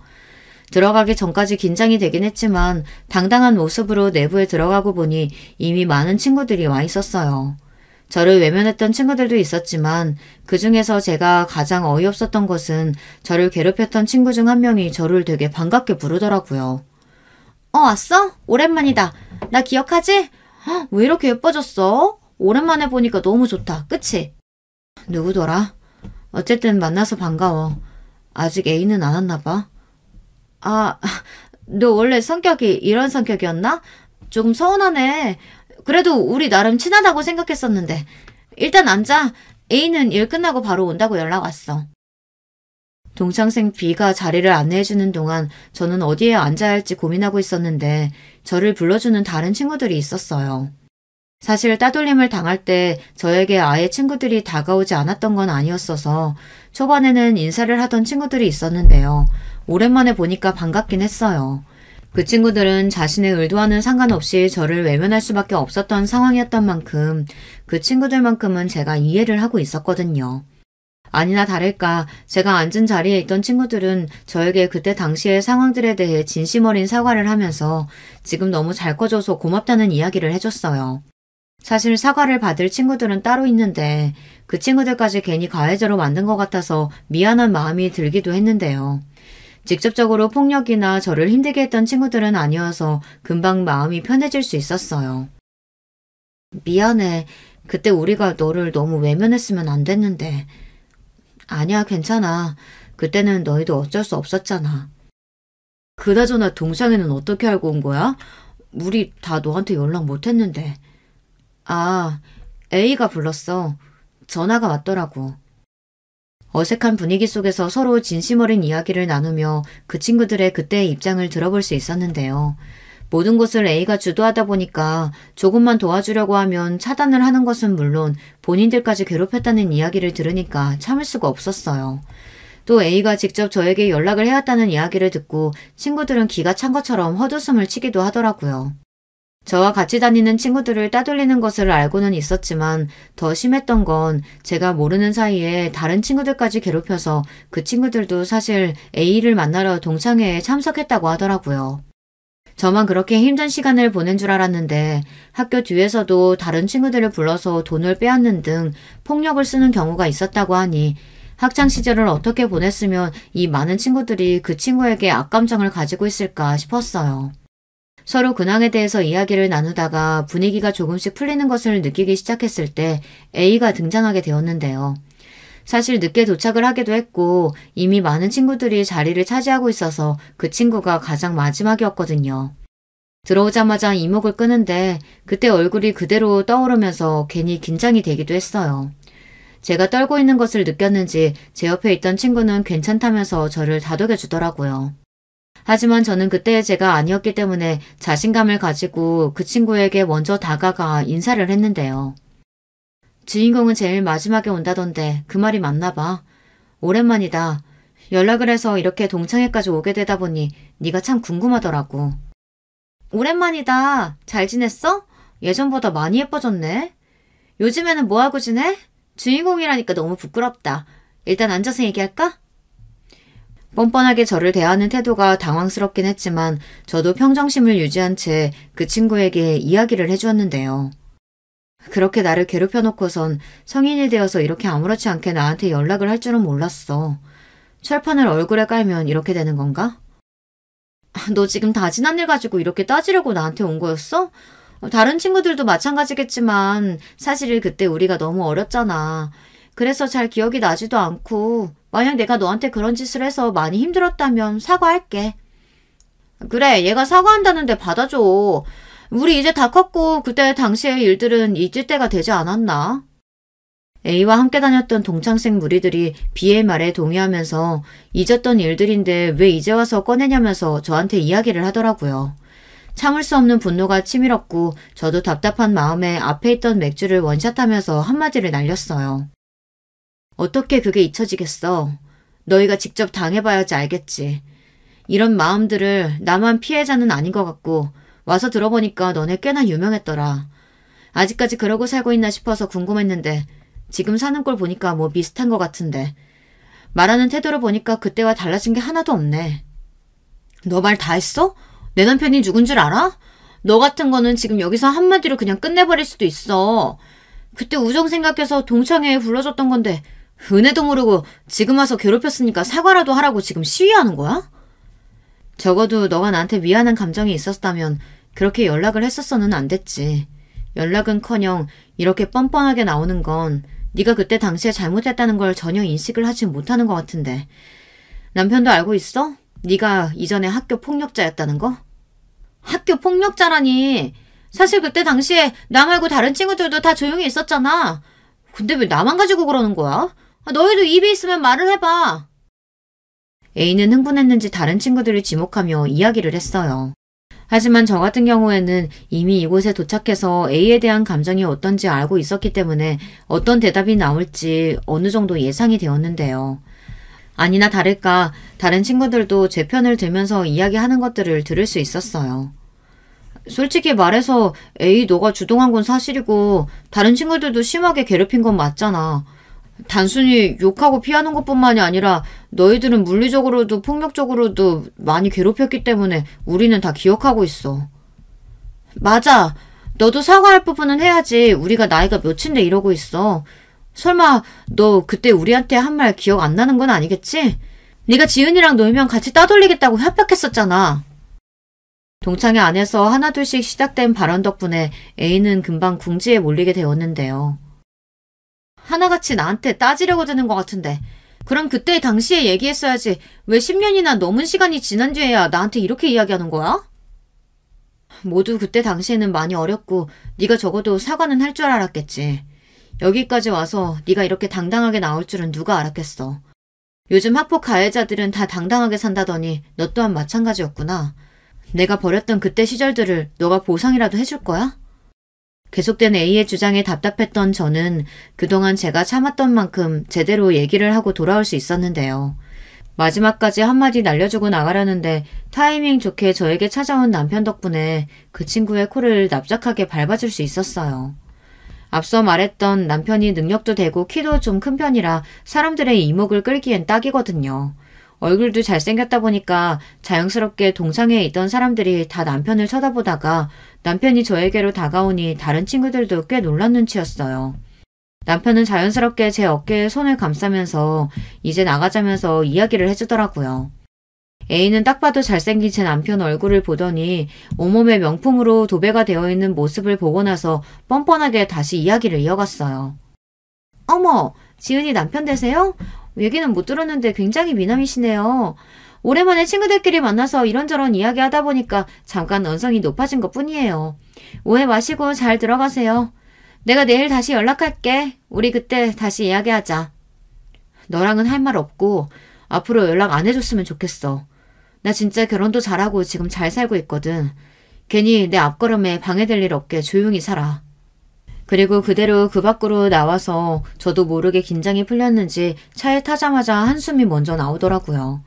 들어가기 전까지 긴장이 되긴 했지만 당당한 모습으로 내부에 들어가고 보니 이미 많은 친구들이 와 있었어요. 저를 외면했던 친구들도 있었지만 그중에서 제가 가장 어이없었던 것은 저를 괴롭혔던 친구 중 한 명이 저를 되게 반갑게 부르더라고요. 왔어? 오랜만이다. 나 기억하지? 왜 이렇게 예뻐졌어? 오랜만에 보니까 너무 좋다. 그치? 누구더라? 어쨌든 만나서 반가워. 아직 애인은 안 왔나 봐. 너 원래 성격이 이런 성격이었나? 조금 서운하네. 그래도 우리 나름 친하다고 생각했었는데. 일단 앉아. A는 일 끝나고 바로 온다고 연락 왔어. 동창생 B가 자리를 안내해주는 동안 저는 어디에 앉아야 할지 고민하고 있었는데 저를 불러주는 다른 친구들이 있었어요. 사실 따돌림을 당할 때 저에게 아예 친구들이 다가오지 않았던 건 아니었어서 초반에는 인사를 하던 친구들이 있었는데요. 오랜만에 보니까 반갑긴 했어요. 그 친구들은 자신의 의도와는 상관없이 저를 외면할 수밖에 없었던 상황이었던 만큼 그 친구들만큼은 제가 이해를 하고 있었거든요. 아니나 다를까 제가 앉은 자리에 있던 친구들은 저에게 그때 당시의 상황들에 대해 진심 어린 사과를 하면서 지금 너무 잘 커져서 고맙다는 이야기를 해줬어요. 사실 사과를 받을 친구들은 따로 있는데 그 친구들까지 괜히 가해자로 만든 것 같아서 미안한 마음이 들기도 했는데요. 직접적으로 폭력이나 저를 힘들게 했던 친구들은 아니어서 금방 마음이 편해질 수 있었어요. 미안해. 그때 우리가 너를 너무 외면했으면 안 됐는데. 아니야, 괜찮아. 그때는 너희도 어쩔 수 없었잖아. 그나저나 동창회는 어떻게 알고 온 거야? 우리 다 너한테 연락 못했는데. A가 불렀어. 전화가 왔더라고. 어색한 분위기 속에서 서로 진심 어린 이야기를 나누며 그 친구들의 그때의 입장을 들어볼 수 있었는데요. 모든 것을 A가 주도하다 보니까 조금만 도와주려고 하면 차단을 하는 것은 물론 본인들까지 괴롭혔다는 이야기를 들으니까 참을 수가 없었어요. 또 A가 직접 저에게 연락을 해왔다는 이야기를 듣고 친구들은 기가 찬 것처럼 헛웃음을 치기도 하더라고요. 저와 같이 다니는 친구들을 따돌리는 것을 알고는 있었지만 더 심했던 건 제가 모르는 사이에 다른 친구들까지 괴롭혀서 그 친구들도 사실 A를 만나러 동창회에 참석했다고 하더라고요. 저만 그렇게 힘든 시간을 보낸 줄 알았는데 학교 뒤에서도 다른 친구들을 불러서 돈을 빼앗는 등 폭력을 쓰는 경우가 있었다고 하니 학창시절을 어떻게 보냈으면 이 많은 친구들이 그 친구에게 악감정을 가지고 있을까 싶었어요. 서로 근황에 대해서 이야기를 나누다가 분위기가 조금씩 풀리는 것을 느끼기 시작했을 때 A가 등장하게 되었는데요. 사실 늦게 도착을 하기도 했고 이미 많은 친구들이 자리를 차지하고 있어서 그 친구가 가장 마지막이었거든요. 들어오자마자 이목을 끄는데 그때 얼굴이 그대로 떠오르면서 괜히 긴장이 되기도 했어요. 제가 떨고 있는 것을 느꼈는지 제 옆에 있던 친구는 괜찮다면서 저를 다독여 주더라고요. 하지만 저는 그때의 제가 아니었기 때문에 자신감을 가지고 그 친구에게 먼저 다가가 인사를 했는데요. 주인공은 제일 마지막에 온다던데 그 말이 맞나 봐. 오랜만이다. 연락을 해서 이렇게 동창회까지 오게 되다 보니 네가 참 궁금하더라고. 오랜만이다. 잘 지냈어? 예전보다 많이 예뻐졌네. 요즘에는 뭐하고 지내? 주인공이라니까 너무 부끄럽다. 일단 앉아서 얘기할까? 뻔뻔하게 저를 대하는 태도가 당황스럽긴 했지만 저도 평정심을 유지한 채 그 친구에게 이야기를 해주었는데요. 그렇게 나를 괴롭혀놓고선 성인이 되어서 이렇게 아무렇지 않게 나한테 연락을 할 줄은 몰랐어. 철판을 얼굴에 깔면 이렇게 되는 건가? 너 지금 다 지난 일 가지고 이렇게 따지려고 나한테 온 거였어? 다른 친구들도 마찬가지겠지만 사실 그때 우리가 너무 어렸잖아. 그래서 잘 기억이 나지도 않고 만약 내가 너한테 그런 짓을 해서 많이 힘들었다면 사과할게. 그래, 얘가 사과한다는데 받아줘. 우리 이제 다 컸고 그때 당시의 일들은 잊을 때가 되지 않았나? A와 함께 다녔던 동창생 무리들이 B의 말에 동의하면서 잊었던 일들인데 왜 이제 와서 꺼내냐면서 저한테 이야기를 하더라고요. 참을 수 없는 분노가 치밀었고 저도 답답한 마음에 앞에 있던 맥주를 원샷하면서 한마디를 날렸어요. 어떻게 그게 잊혀지겠어? 너희가 직접 당해봐야지 알겠지. 이런 마음들을 나만 피해자는 아닌 것 같고 와서 들어보니까 너네 꽤나 유명했더라. 아직까지 그러고 살고 있나 싶어서 궁금했는데 지금 사는 꼴 보니까 뭐 비슷한 것 같은데 말하는 태도를 보니까 그때와 달라진 게 하나도 없네. 너 말 다 했어? 내 남편이 누군 줄 알아? 너 같은 거는 지금 여기서 한마디로 그냥 끝내버릴 수도 있어. 그때 우정 생각해서 동창회에 불러줬던 건데 은혜도 모르고 지금 와서 괴롭혔으니까 사과라도 하라고 지금 시위하는 거야? 적어도 너가 나한테 미안한 감정이 있었다면 그렇게 연락을 했었어는 안 됐지. 연락은커녕 이렇게 뻔뻔하게 나오는 건 네가 그때 당시에 잘못했다는 걸 전혀 인식을 하지 못하는 것 같은데. 남편도 알고 있어? 네가 이전에 학교 폭력자였다는 거? 학교 폭력자라니. 사실 그때 당시에 나 말고 다른 친구들도 다 조용히 있었잖아. 근데 왜 나만 가지고 그러는 거야? 너희도 입이 있으면 말을 해봐. A는 흥분했는지 다른 친구들을 지목하며 이야기를 했어요. 하지만 저 같은 경우에는 이미 이곳에 도착해서 A에 대한 감정이 어떤지 알고 있었기 때문에 어떤 대답이 나올지 어느 정도 예상이 되었는데요. 아니나 다를까 다른 친구들도 제 편을 들면서 이야기하는 것들을 들을 수 있었어요. 솔직히 말해서 A 너가 주동한 건 사실이고 다른 친구들도 심하게 괴롭힌 건 맞잖아. 단순히 욕하고 피하는 것뿐만이 아니라 너희들은 물리적으로도 폭력적으로도 많이 괴롭혔기 때문에 우리는 다 기억하고 있어. 맞아. 너도 사과할 부분은 해야지. 우리가 나이가 몇인데 이러고 있어. 설마 너 그때 우리한테 한 말 기억 안 나는 건 아니겠지? 네가 지은이랑 놀면 같이 따돌리겠다고 협박했었잖아. 동창회 안에서 하나둘씩 시작된 발언 덕분에 A는 금방 궁지에 몰리게 되었는데요. 하나같이 나한테 따지려고 드는 것 같은데 그럼 그때 당시에 얘기했어야지 왜 10년이나 넘은 시간이 지난 뒤에야 나한테 이렇게 이야기하는 거야? 모두 그때 당시에는 많이 어렸고 네가 적어도 사과는 할 줄 알았겠지. 여기까지 와서 네가 이렇게 당당하게 나올 줄은 누가 알았겠어. 요즘 학폭 가해자들은 다 당당하게 산다더니 너 또한 마찬가지였구나. 내가 버렸던 그때 시절들을 너가 보상이라도 해줄 거야? 계속된 A의 주장에 답답했던 저는 그동안 제가 참았던 만큼 제대로 얘기를 하고 돌아올 수 있었는데요. 마지막까지 한마디 날려주고 나가려는데 타이밍 좋게 저에게 찾아온 남편 덕분에 그 친구의 코를 납작하게 밟아줄 수 있었어요. 앞서 말했던 남편이 능력도 되고 키도 좀 큰 편이라 사람들의 이목을 끌기엔 딱이거든요. 얼굴도 잘생겼다 보니까 자연스럽게 동창회에 있던 사람들이 다 남편을 쳐다보다가 남편이 저에게로 다가오니 다른 친구들도 꽤 놀란 눈치였어요. 남편은 자연스럽게 제 어깨에 손을 감싸면서 이제 나가자면서 이야기를 해주더라고요. A는 딱 봐도 잘생긴 제 남편 얼굴을 보더니 온몸에 명품으로 도배가 되어 있는 모습을 보고 나서 뻔뻔하게 다시 이야기를 이어갔어요. 어머, 지은이 남편 되세요? 얘기는 못 들었는데 굉장히 미남이시네요. 오랜만에 친구들끼리 만나서 이런저런 이야기하다 보니까 잠깐 언성이 높아진 것뿐이에요. 오해 마시고 잘 들어가세요. 내가 내일 다시 연락할게. 우리 그때 다시 이야기하자. 너랑은 할 말 없고 앞으로 연락 안 해줬으면 좋겠어. 나 진짜 결혼도 잘하고 지금 잘 살고 있거든. 괜히 내 앞걸음에 방해될 일 없게 조용히 살아. 그리고 그대로 그 밖으로 나와서 저도 모르게 긴장이 풀렸는지 차에 타자마자 한숨이 먼저 나오더라고요.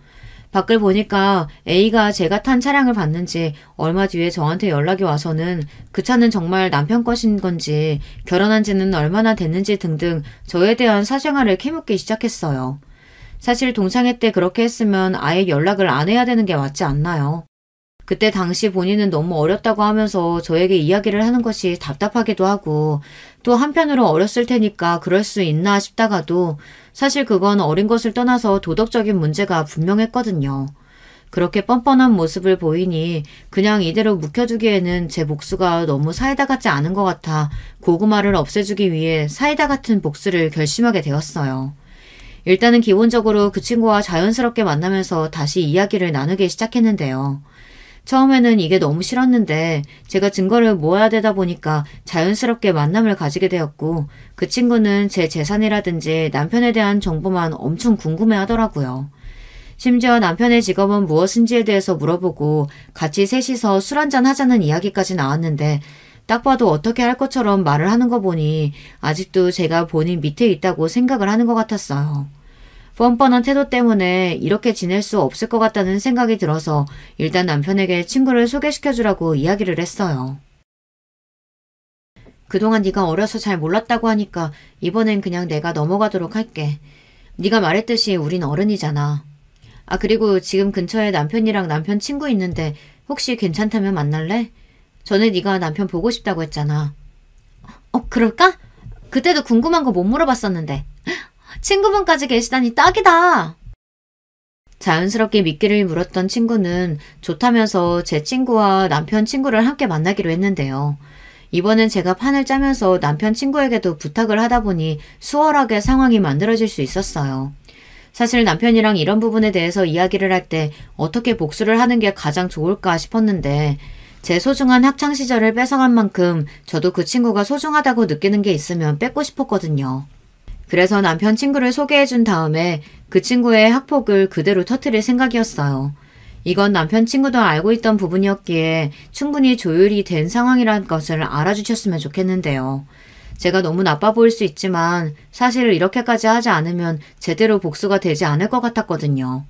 밖을 보니까 A가 제가 탄 차량을 봤는지 얼마 뒤에 저한테 연락이 와서는 그 차는 정말 남편 것인 건지 결혼한 지는 얼마나 됐는지 등등 저에 대한 사생활을 캐묻기 시작했어요. 사실 동창회 때 그렇게 했으면 아예 연락을 안 해야 되는 게 맞지 않나요? 그때 당시 본인은 너무 어렸다고 하면서 저에게 이야기를 하는 것이 답답하기도 하고 또 한편으로 어렸을 테니까 그럴 수 있나 싶다가도 사실 그건 어린 것을 떠나서 도덕적인 문제가 분명했거든요. 그렇게 뻔뻔한 모습을 보이니 그냥 이대로 묵혀두기에는 제 복수가 너무 사이다 같지 않은 것 같아 고구마를 없애주기 위해 사이다 같은 복수를 결심하게 되었어요. 일단은 기본적으로 그 친구와 자연스럽게 만나면서 다시 이야기를 나누기 시작했는데요. 처음에는 이게 너무 싫었는데 제가 증거를 모아야 되다 보니까 자연스럽게 만남을 가지게 되었고 그 친구는 제 재산이라든지 남편에 대한 정보만 엄청 궁금해 하더라고요. 심지어 남편의 직업은 무엇인지에 대해서 물어보고 같이 셋이서 술 한잔 하자는 이야기까지 나왔는데 딱 봐도 어떻게 할 것처럼 말을 하는 거 보니 아직도 제가 본인 밑에 있다고 생각을 하는 것 같았어요. 뻔뻔한 태도 때문에 이렇게 지낼 수 없을 것 같다는 생각이 들어서 일단 남편에게 친구를 소개시켜주라고 이야기를 했어요. 그동안 네가 어려서 잘 몰랐다고 하니까 이번엔 그냥 내가 넘어가도록 할게. 네가 말했듯이 우린 어른이잖아. 아, 그리고 지금 근처에 남편이랑 남편 친구 있는데 혹시 괜찮다면 만날래? 전에 네가 남편 보고 싶다고 했잖아. 그럴까? 그때도 궁금한 거 못 물어봤었는데. 친구분까지 계시다니 딱이다. 자연스럽게 미끼를 물었던 친구는 좋다면서 제 친구와 남편 친구를 함께 만나기로 했는데요. 이번엔 제가 판을 짜면서 남편 친구에게도 부탁을 하다 보니 수월하게 상황이 만들어질 수 있었어요. 사실 남편이랑 이런 부분에 대해서 이야기를 할 때 어떻게 복수를 하는 게 가장 좋을까 싶었는데 제 소중한 학창시절을 뺏어간 만큼 저도 그 친구가 소중하다고 느끼는 게 있으면 뺏고 싶었거든요. 그래서 남편 친구를 소개해준 다음에 그 친구의 학폭을 그대로 터뜨릴 생각이었어요. 이건 남편 친구도 알고 있던 부분이었기에 충분히 조율이 된 상황이라는 것을 알아주셨으면 좋겠는데요. 제가 너무 나빠 보일 수 있지만 사실 이렇게까지 하지 않으면 제대로 복수가 되지 않을 것 같았거든요.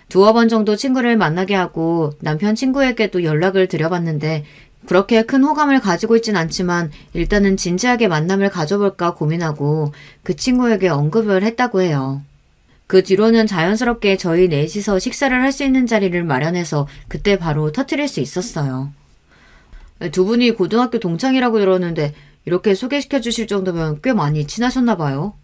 두어 번 정도 친구를 만나게 하고 남편 친구에게도 연락을 드려봤는데 그렇게 큰 호감을 가지고 있진 않지만 일단은 진지하게 만남을 가져볼까 고민하고 그 친구에게 언급을 했다고 해요. 그 뒤로는 자연스럽게 저희 넷이서 식사를 할 수 있는 자리를 마련해서 그때 바로 터뜨릴 수 있었어요. 두 분이 고등학교 동창이라고 들었는데 이렇게 소개시켜 주실 정도면 꽤 많이 친하셨나 봐요.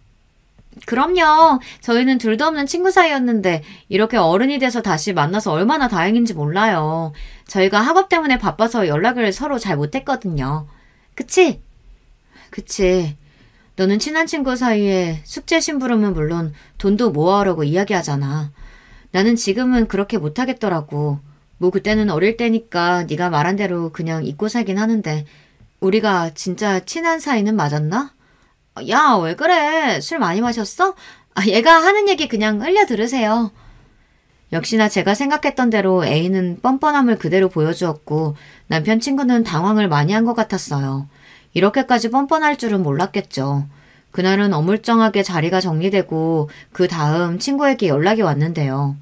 그럼요. 저희는 둘도 없는 친구 사이였는데 이렇게 어른이 돼서 다시 만나서 얼마나 다행인지 몰라요. 저희가 학업 때문에 바빠서 연락을 서로 잘 못했거든요. 그치? 그치. 너는 친한 친구 사이에 숙제 심부름은 물론 돈도 모아오라고 이야기하잖아. 나는 지금은 그렇게 못하겠더라고. 뭐 그때는 어릴 때니까 네가 말한 대로 그냥 잊고 살긴 하는데 우리가 진짜 친한 사이는 맞았나? 야, 왜 그래? 술 많이 마셨어? 얘가 하는 얘기 그냥 흘려 들으세요. 역시나 제가 생각했던 대로 A는 뻔뻔함을 그대로 보여주었고 남편 친구는 당황을 많이 한 것 같았어요. 이렇게까지 뻔뻔할 줄은 몰랐겠죠. 그날은 어물쩡하게 자리가 정리되고 그 다음 친구에게 연락이 왔는데요.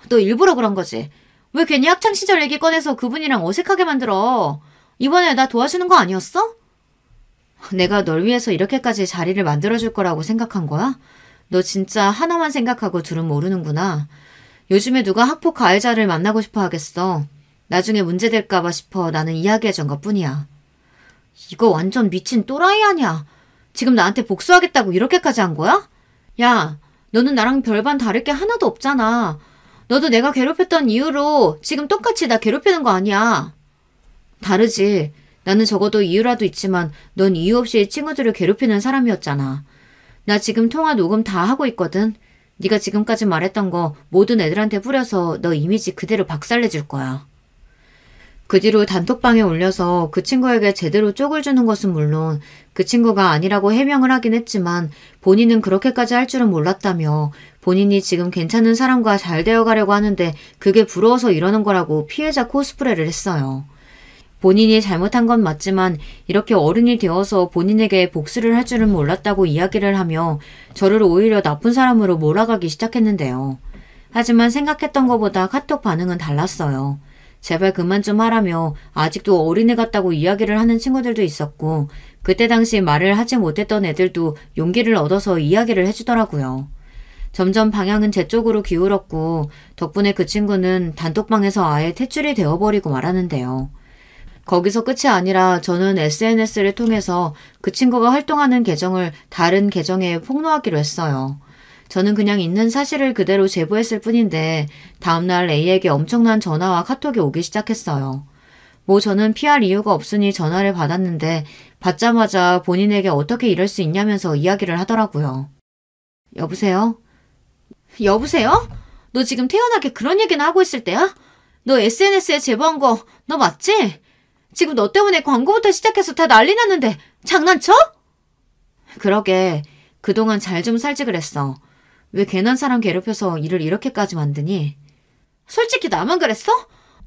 너 일부러 그런 거지? 왜 괜히 학창시절 얘기 꺼내서 그분이랑 어색하게 만들어? 이번에 나 도와주는 거 아니었어? 내가 널 위해서 이렇게까지 자리를 만들어줄 거라고 생각한 거야? 너 진짜 하나만 생각하고 둘은 모르는구나. 요즘에 누가 학폭 가해자를 만나고 싶어 하겠어. 나중에 문제될까봐 싶어 나는 이야기해준 것뿐이야. 이거 완전 미친 또라이 아니야. 지금 나한테 복수하겠다고 이렇게까지 한 거야? 야, 너는 나랑 별반 다를 게 하나도 없잖아. 너도 내가 괴롭혔던 이유로 지금 똑같이 나 괴롭히는 거 아니야. 다르지. 나는 적어도 이유라도 있지만 넌 이유 없이 친구들을 괴롭히는 사람이었잖아. 나 지금 통화 녹음 다 하고 있거든. 네가 지금까지 말했던 거 모든 애들한테 뿌려서 너 이미지 그대로 박살내줄 거야. 그 뒤로 단톡방에 올려서 그 친구에게 제대로 쪽을 주는 것은 물론 그 친구가 아니라고 해명을 하긴 했지만 본인은 그렇게까지 할 줄은 몰랐다며 본인이 지금 괜찮은 사람과 잘 되어가려고 하는데 그게 부러워서 이러는 거라고 피해자 코스프레를 했어요. 본인이 잘못한 건 맞지만 이렇게 어른이 되어서 본인에게 복수를 할 줄은 몰랐다고 이야기를 하며 저를 오히려 나쁜 사람으로 몰아가기 시작했는데요. 하지만 생각했던 것보다 카톡 반응은 달랐어요. 제발 그만 좀 하라며 아직도 어린애 같다고 이야기를 하는 친구들도 있었고 그때 당시 말을 하지 못했던 애들도 용기를 얻어서 이야기를 해주더라고요. 점점 방향은 제 쪽으로 기울었고 덕분에 그 친구는 단톡방에서 아예 퇴출이 되어버리고 말하는데요. 거기서 끝이 아니라 저는 SNS를 통해서 그 친구가 활동하는 계정을 다른 계정에 폭로하기로 했어요. 저는 그냥 있는 사실을 그대로 제보했을 뿐인데 다음날 A에게 엄청난 전화와 카톡이 오기 시작했어요. 뭐 저는 피할 이유가 없으니 전화를 받았는데 받자마자 본인에게 어떻게 이럴 수 있냐면서 이야기를 하더라고요. 여보세요? 여보세요? 너 지금 태연하게 그런 얘기나 하고 있을 때야? 너 SNS에 제보한 거 너 맞지? 지금 너 때문에 광고부터 시작해서 다 난리 났는데 장난쳐? 그러게 그동안 잘 좀 살지 그랬어. 왜 괜한 사람 괴롭혀서 일을 이렇게까지 만드니? 솔직히 나만 그랬어?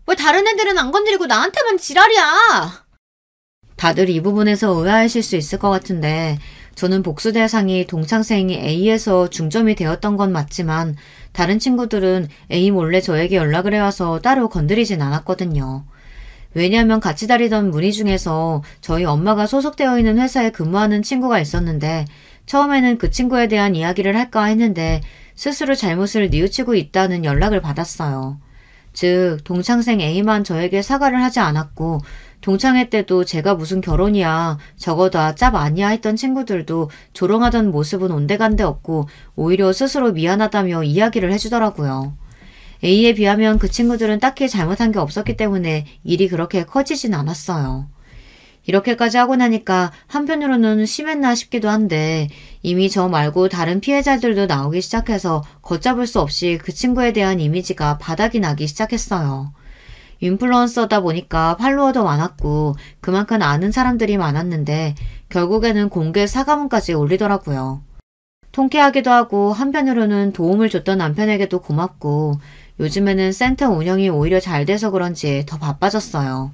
왜 다른 애들은 안 건드리고 나한테만 지랄이야? 다들 이 부분에서 의아하실 수 있을 것 같은데 저는 복수 대상이 동창생이 A에서 중점이 되었던 건 맞지만 다른 친구들은 A 몰래 저에게 연락을 해와서 따로 건드리진 않았거든요. 왜냐하면 같이 다니던 무리 중에서 저희 엄마가 소속되어 있는 회사에 근무하는 친구가 있었는데 처음에는 그 친구에 대한 이야기를 할까 했는데 스스로 잘못을 뉘우치고 있다는 연락을 받았어요. 즉 동창생 A만 저에게 사과를 하지 않았고 동창회 때도 제가 무슨 결혼이야 저거다 짭 아니야 했던 친구들도 조롱하던 모습은 온데간데 없고 오히려 스스로 미안하다며 이야기를 해주더라고요. A에 비하면 그 친구들은 딱히 잘못한 게 없었기 때문에 일이 그렇게 커지진 않았어요. 이렇게까지 하고 나니까 한편으로는 심했나 싶기도 한데 이미 저 말고 다른 피해자들도 나오기 시작해서 걷잡을 수 없이 그 친구에 대한 이미지가 바닥이 나기 시작했어요. 인플루언서다 보니까 팔로워도 많았고 그만큼 아는 사람들이 많았는데 결국에는 공개 사과문까지 올리더라고요. 통쾌하기도 하고 한편으로는 도움을 줬던 남편에게도 고맙고 요즘에는 센터 운영이 오히려 잘 돼서 그런지 더 바빠졌어요.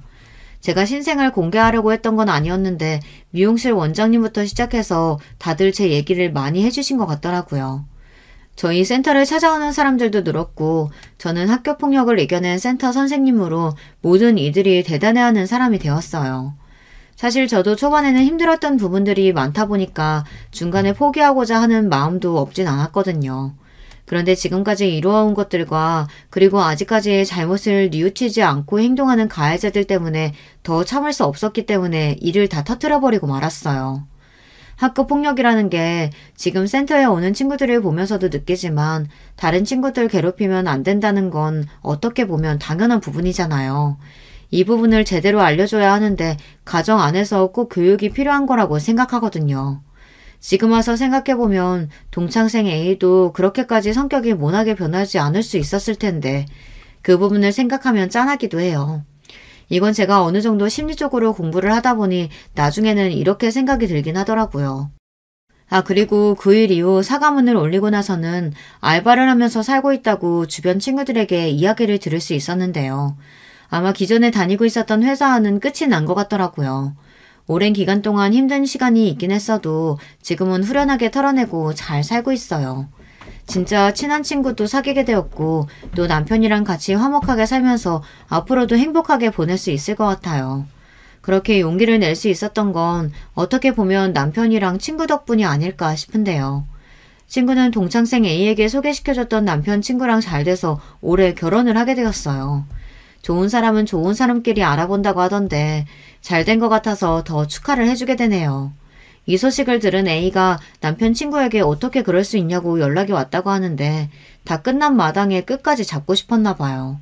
제가 신생을 공개하려고 했던 건 아니었는데 미용실 원장님부터 시작해서 다들 제 얘기를 많이 해주신 것 같더라고요. 저희 센터를 찾아오는 사람들도 늘었고 저는 학교폭력을 이겨낸 센터 선생님으로 모든 이들이 대단해하는 사람이 되었어요. 사실 저도 초반에는 힘들었던 부분들이 많다 보니까 중간에 포기하고자 하는 마음도 없진 않았거든요. 그런데 지금까지 이루어온 것들과 그리고 아직까지 잘못을 뉘우치지 않고 행동하는 가해자들 때문에 더 참을 수 없었기 때문에 일을 다 터뜨려버리고 말았어요. 학교 폭력이라는 게 지금 센터에 오는 친구들을 보면서도 느끼지만 다른 친구들 괴롭히면 안 된다는 건 어떻게 보면 당연한 부분이잖아요. 이 부분을 제대로 알려줘야 하는데 가정 안에서 꼭 교육이 필요한 거라고 생각하거든요. 지금 와서 생각해보면 동창생 A도 그렇게까지 성격이 모나게 변하지 않을 수 있었을 텐데 그 부분을 생각하면 짠하기도 해요. 이건 제가 어느 정도 심리적으로 공부를 하다 보니 나중에는 이렇게 생각이 들긴 하더라고요. 그리고 그 일 이후 사과문을 올리고 나서는 알바를 하면서 살고 있다고 주변 친구들에게 이야기를 들을 수 있었는데요. 아마 기존에 다니고 있었던 회사와는 끝이 난 것 같더라고요. 오랜 기간 동안 힘든 시간이 있긴 했어도 지금은 후련하게 털어내고 잘 살고 있어요. 진짜 친한 친구도 사귀게 되었고 또 남편이랑 같이 화목하게 살면서 앞으로도 행복하게 보낼 수 있을 것 같아요. 그렇게 용기를 낼 수 있었던 건 어떻게 보면 남편이랑 친구 덕분이 아닐까 싶은데요. 친구는 동창생 A에게 소개시켜줬던 남편 친구랑 잘 돼서 올해 결혼을 하게 되었어요. 좋은 사람은 좋은 사람끼리 알아본다고 하던데 잘 된 것 같아서 더 축하를 해주게 되네요. 이 소식을 들은 A가 남편 친구에게 어떻게 그럴 수 있냐고 연락이 왔다고 하는데 다 끝난 마당에 끝까지 잡고 싶었나 봐요.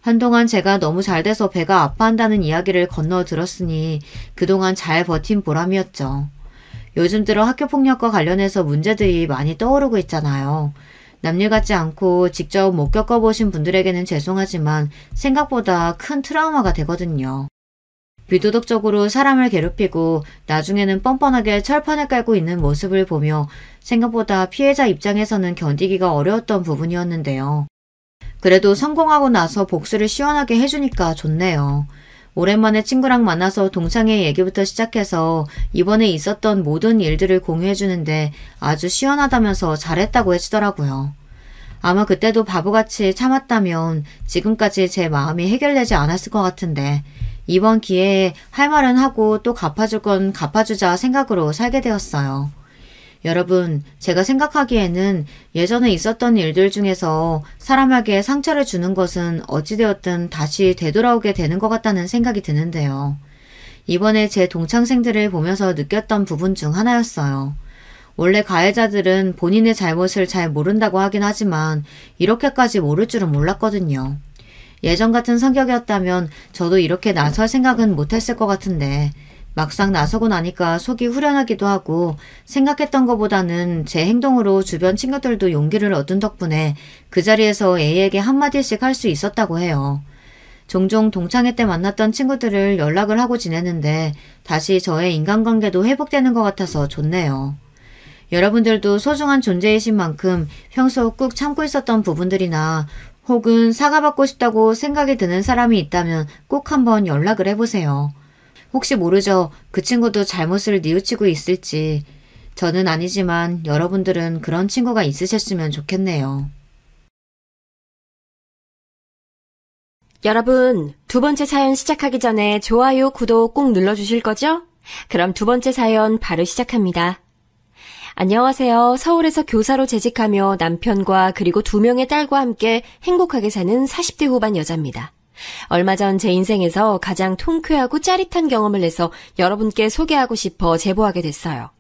한동안 제가 너무 잘 돼서 배가 아파한다는 이야기를 건너 들었으니 그동안 잘 버틴 보람이었죠. 요즘 들어 학교폭력과 관련해서 문제들이 많이 떠오르고 있잖아요. 남일 같지 않고 직접 못 겪어보신 분들에게는 죄송하지만 생각보다 큰 트라우마가 되거든요. 비도덕적으로 사람을 괴롭히고 나중에는 뻔뻔하게 철판을 깔고 있는 모습을 보며 생각보다 피해자 입장에서는 견디기가 어려웠던 부분이었는데요. 그래도 성공하고 나서 복수를 시원하게 해주니까 좋네요. 오랜만에 친구랑 만나서 동창회 얘기부터 시작해서 이번에 있었던 모든 일들을 공유해주는데 아주 시원하다면서 잘했다고 해주더라고요. 아마 그때도 바보같이 참았다면 지금까지 제 마음이 해결되지 않았을 것 같은데 이번 기회에 할 말은 하고 또 갚아줄 건 갚아주자 생각으로 살게 되었어요. 여러분, 제가 생각하기에는 예전에 있었던 일들 중에서 사람에게 상처를 주는 것은 어찌되었든 다시 되돌아오게 되는 것 같다는 생각이 드는데요. 이번에 제 동창생들을 보면서 느꼈던 부분 중 하나였어요. 원래 가해자들은 본인의 잘못을 잘 모른다고 하긴 하지만 이렇게까지 모를 줄은 몰랐거든요. 예전 같은 성격이었다면 저도 이렇게 나설 생각은 못했을 것 같은데 막상 나서고 나니까 속이 후련하기도 하고 생각했던 것보다는 제 행동으로 주변 친구들도 용기를 얻은 덕분에 그 자리에서 A에게 한마디씩 할 수 있었다고 해요. 종종 동창회 때 만났던 친구들을 연락을 하고 지내는데 다시 저의 인간관계도 회복되는 것 같아서 좋네요. 여러분들도 소중한 존재이신 만큼 평소 꾹 참고 있었던 부분들이나 혹은 사과받고 싶다고 생각이 드는 사람이 있다면 꼭 한번 연락을 해보세요. 혹시 모르죠. 그 친구도 잘못을 뉘우치고 있을지. 저는 아니지만 여러분들은 그런 친구가 있으셨으면 좋겠네요. 여러분, 두 번째 사연 시작하기 전에 좋아요, 구독 꼭 눌러주실 거죠? 그럼 두 번째 사연 바로 시작합니다. 안녕하세요. 서울에서 교사로 재직하며 남편과 그리고 2명의 딸과 함께 행복하게 사는 40대 후반 여자입니다. 얼마 전 제 인생에서 가장 통쾌하고 짜릿한 경험을 해서 여러분께 소개하고 싶어 제보하게 됐어요.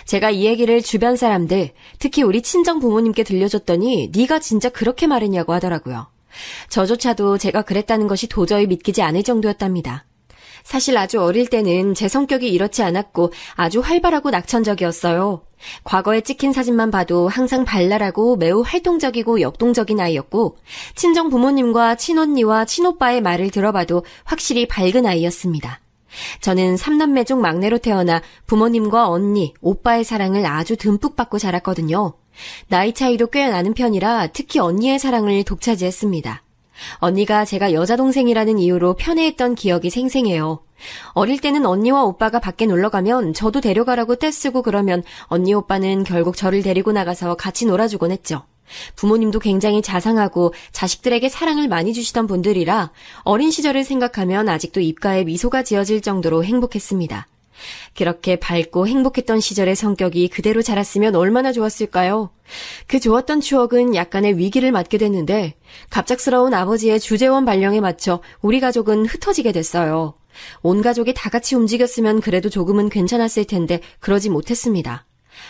제가 이 얘기를 주변 사람들, 특히 우리 친정 부모님께 들려줬더니 네가 진짜 그렇게 말했냐고 하더라고요. 저조차도 제가 그랬다는 것이 도저히 믿기지 않을 정도였답니다. 사실 아주 어릴 때는 제 성격이 이렇지 않았고 아주 활발하고 낙천적이었어요. 과거에 찍힌 사진만 봐도 항상 발랄하고 매우 활동적이고 역동적인 아이였고 친정 부모님과 친언니와 친오빠의 말을 들어봐도 확실히 밝은 아이였습니다. 저는 3남매 중 막내로 태어나 부모님과 언니, 오빠의 사랑을 아주 듬뿍 받고 자랐거든요. 나이 차이도 꽤 나는 편이라 특히 언니의 사랑을 독차지했습니다. 언니가 제가 여자동생이라는 이유로 편애했던 기억이 생생해요. 어릴 때는 언니와 오빠가 밖에 놀러가면 저도 데려가라고 떼쓰고 그러면 언니 오빠는 결국 저를 데리고 나가서 같이 놀아주곤 했죠. 부모님도 굉장히 자상하고 자식들에게 사랑을 많이 주시던 분들이라 어린 시절을 생각하면 아직도 입가에 미소가 지어질 정도로 행복했습니다. 그렇게 밝고 행복했던 시절의 성격이 그대로 자랐으면 얼마나 좋았을까요? 그 좋았던 추억은 약간의 위기를 맞게 됐는데 갑작스러운 아버지의 주재원 발령에 맞춰 우리 가족은 흩어지게 됐어요. 온 가족이 다 같이 움직였으면 그래도 조금은 괜찮았을 텐데 그러지 못했습니다.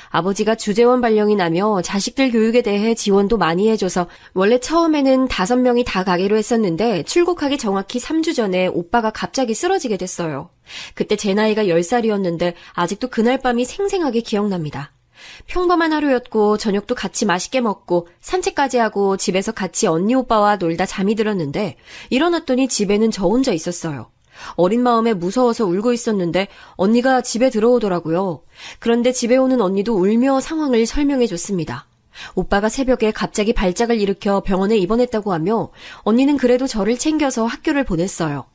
아버지가 주재원 발령이 나며 자식들 교육에 대해 지원도 많이 해줘서 원래 처음에는 5명이 다 가기로 했었는데 출국하기 정확히 3주 전에 오빠가 갑자기 쓰러지게 됐어요. 그때 제 나이가 10살이었는데 아직도 그날 밤이 생생하게 기억납니다. 평범한 하루였고 저녁도 같이 맛있게 먹고 산책까지 하고 집에서 같이 언니 오빠와 놀다 잠이 들었는데 일어났더니 집에는 저 혼자 있었어요. 어린 마음에 무서워서 울고 있었는데 언니가 집에 들어오더라고요. 그런데 집에 오는 언니도 울며 상황을 설명해줬습니다. 오빠가 새벽에 갑자기 발작을 일으켜 병원에 입원했다고 하며 언니는 그래도 저를 챙겨서 학교를 보냈어요.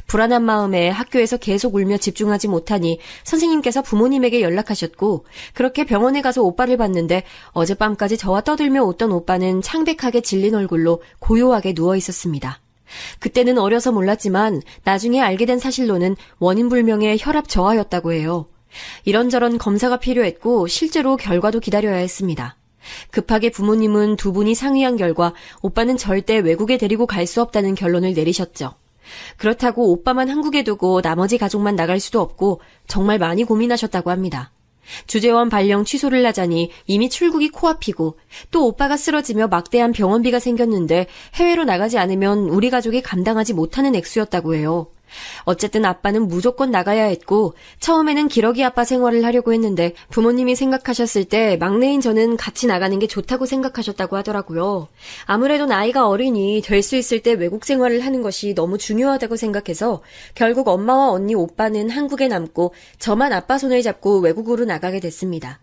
불안한 마음에 학교에서 계속 울며 집중하지 못하니 선생님께서 부모님에게 연락하셨고 그렇게 병원에 가서 오빠를 봤는데 어젯밤까지 저와 떠들며 웃던 오빠는 창백하게 질린 얼굴로 고요하게 누워 있었습니다. 그때는 어려서 몰랐지만 나중에 알게 된 사실로는 원인 불명의 혈압 저하였다고 해요. 이런저런 검사가 필요했고 실제로 결과도 기다려야 했습니다. 급하게 부모님은 두 분이 상의한 결과 오빠는 절대 외국에 데리고 갈 수 없다는 결론을 내리셨죠. 그렇다고 오빠만 한국에 두고 나머지 가족만 나갈 수도 없고 정말 많이 고민하셨다고 합니다. 주재원 발령 취소를 하자니 이미 출국이 코앞이고 또 오빠가 쓰러지며 막대한 병원비가 생겼는데 해외로 나가지 않으면 우리 가족이 감당하지 못하는 액수였다고 해요. 어쨌든 아빠는 무조건 나가야 했고 처음에는 기러기 아빠 생활을 하려고 했는데 부모님이 생각하셨을 때 막내인 저는 같이 나가는 게 좋다고 생각하셨다고 하더라고요. 아무래도 나이가 어리니 될 수 있을 때 외국 생활을 하는 것이 너무 중요하다고 생각해서 결국 엄마와 언니 오빠는 한국에 남고 저만 아빠 손을 잡고 외국으로 나가게 됐습니다.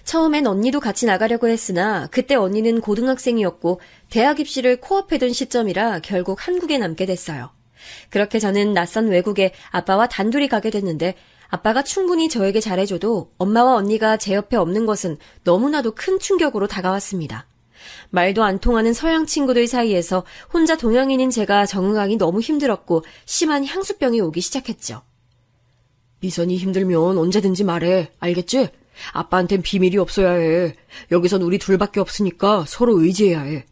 처음엔 언니도 같이 나가려고 했으나 그때 언니는 고등학생이었고 대학 입시를 코앞에 둔 시점이라 결국 한국에 남게 됐어요. 그렇게 저는 낯선 외국에 아빠와 단둘이 가게 됐는데 아빠가 충분히 저에게 잘해줘도 엄마와 언니가 제 옆에 없는 것은 너무나도 큰 충격으로 다가왔습니다. 말도 안 통하는 서양 친구들 사이에서 혼자 동양인인 제가 적응하기 너무 힘들었고 심한 향수병이 오기 시작했죠. 미선이 힘들면 언제든지 말해. 알겠지? 아빠한텐 비밀이 없어야 해. 여기선 우리 둘밖에 없으니까 서로 의지해야 해.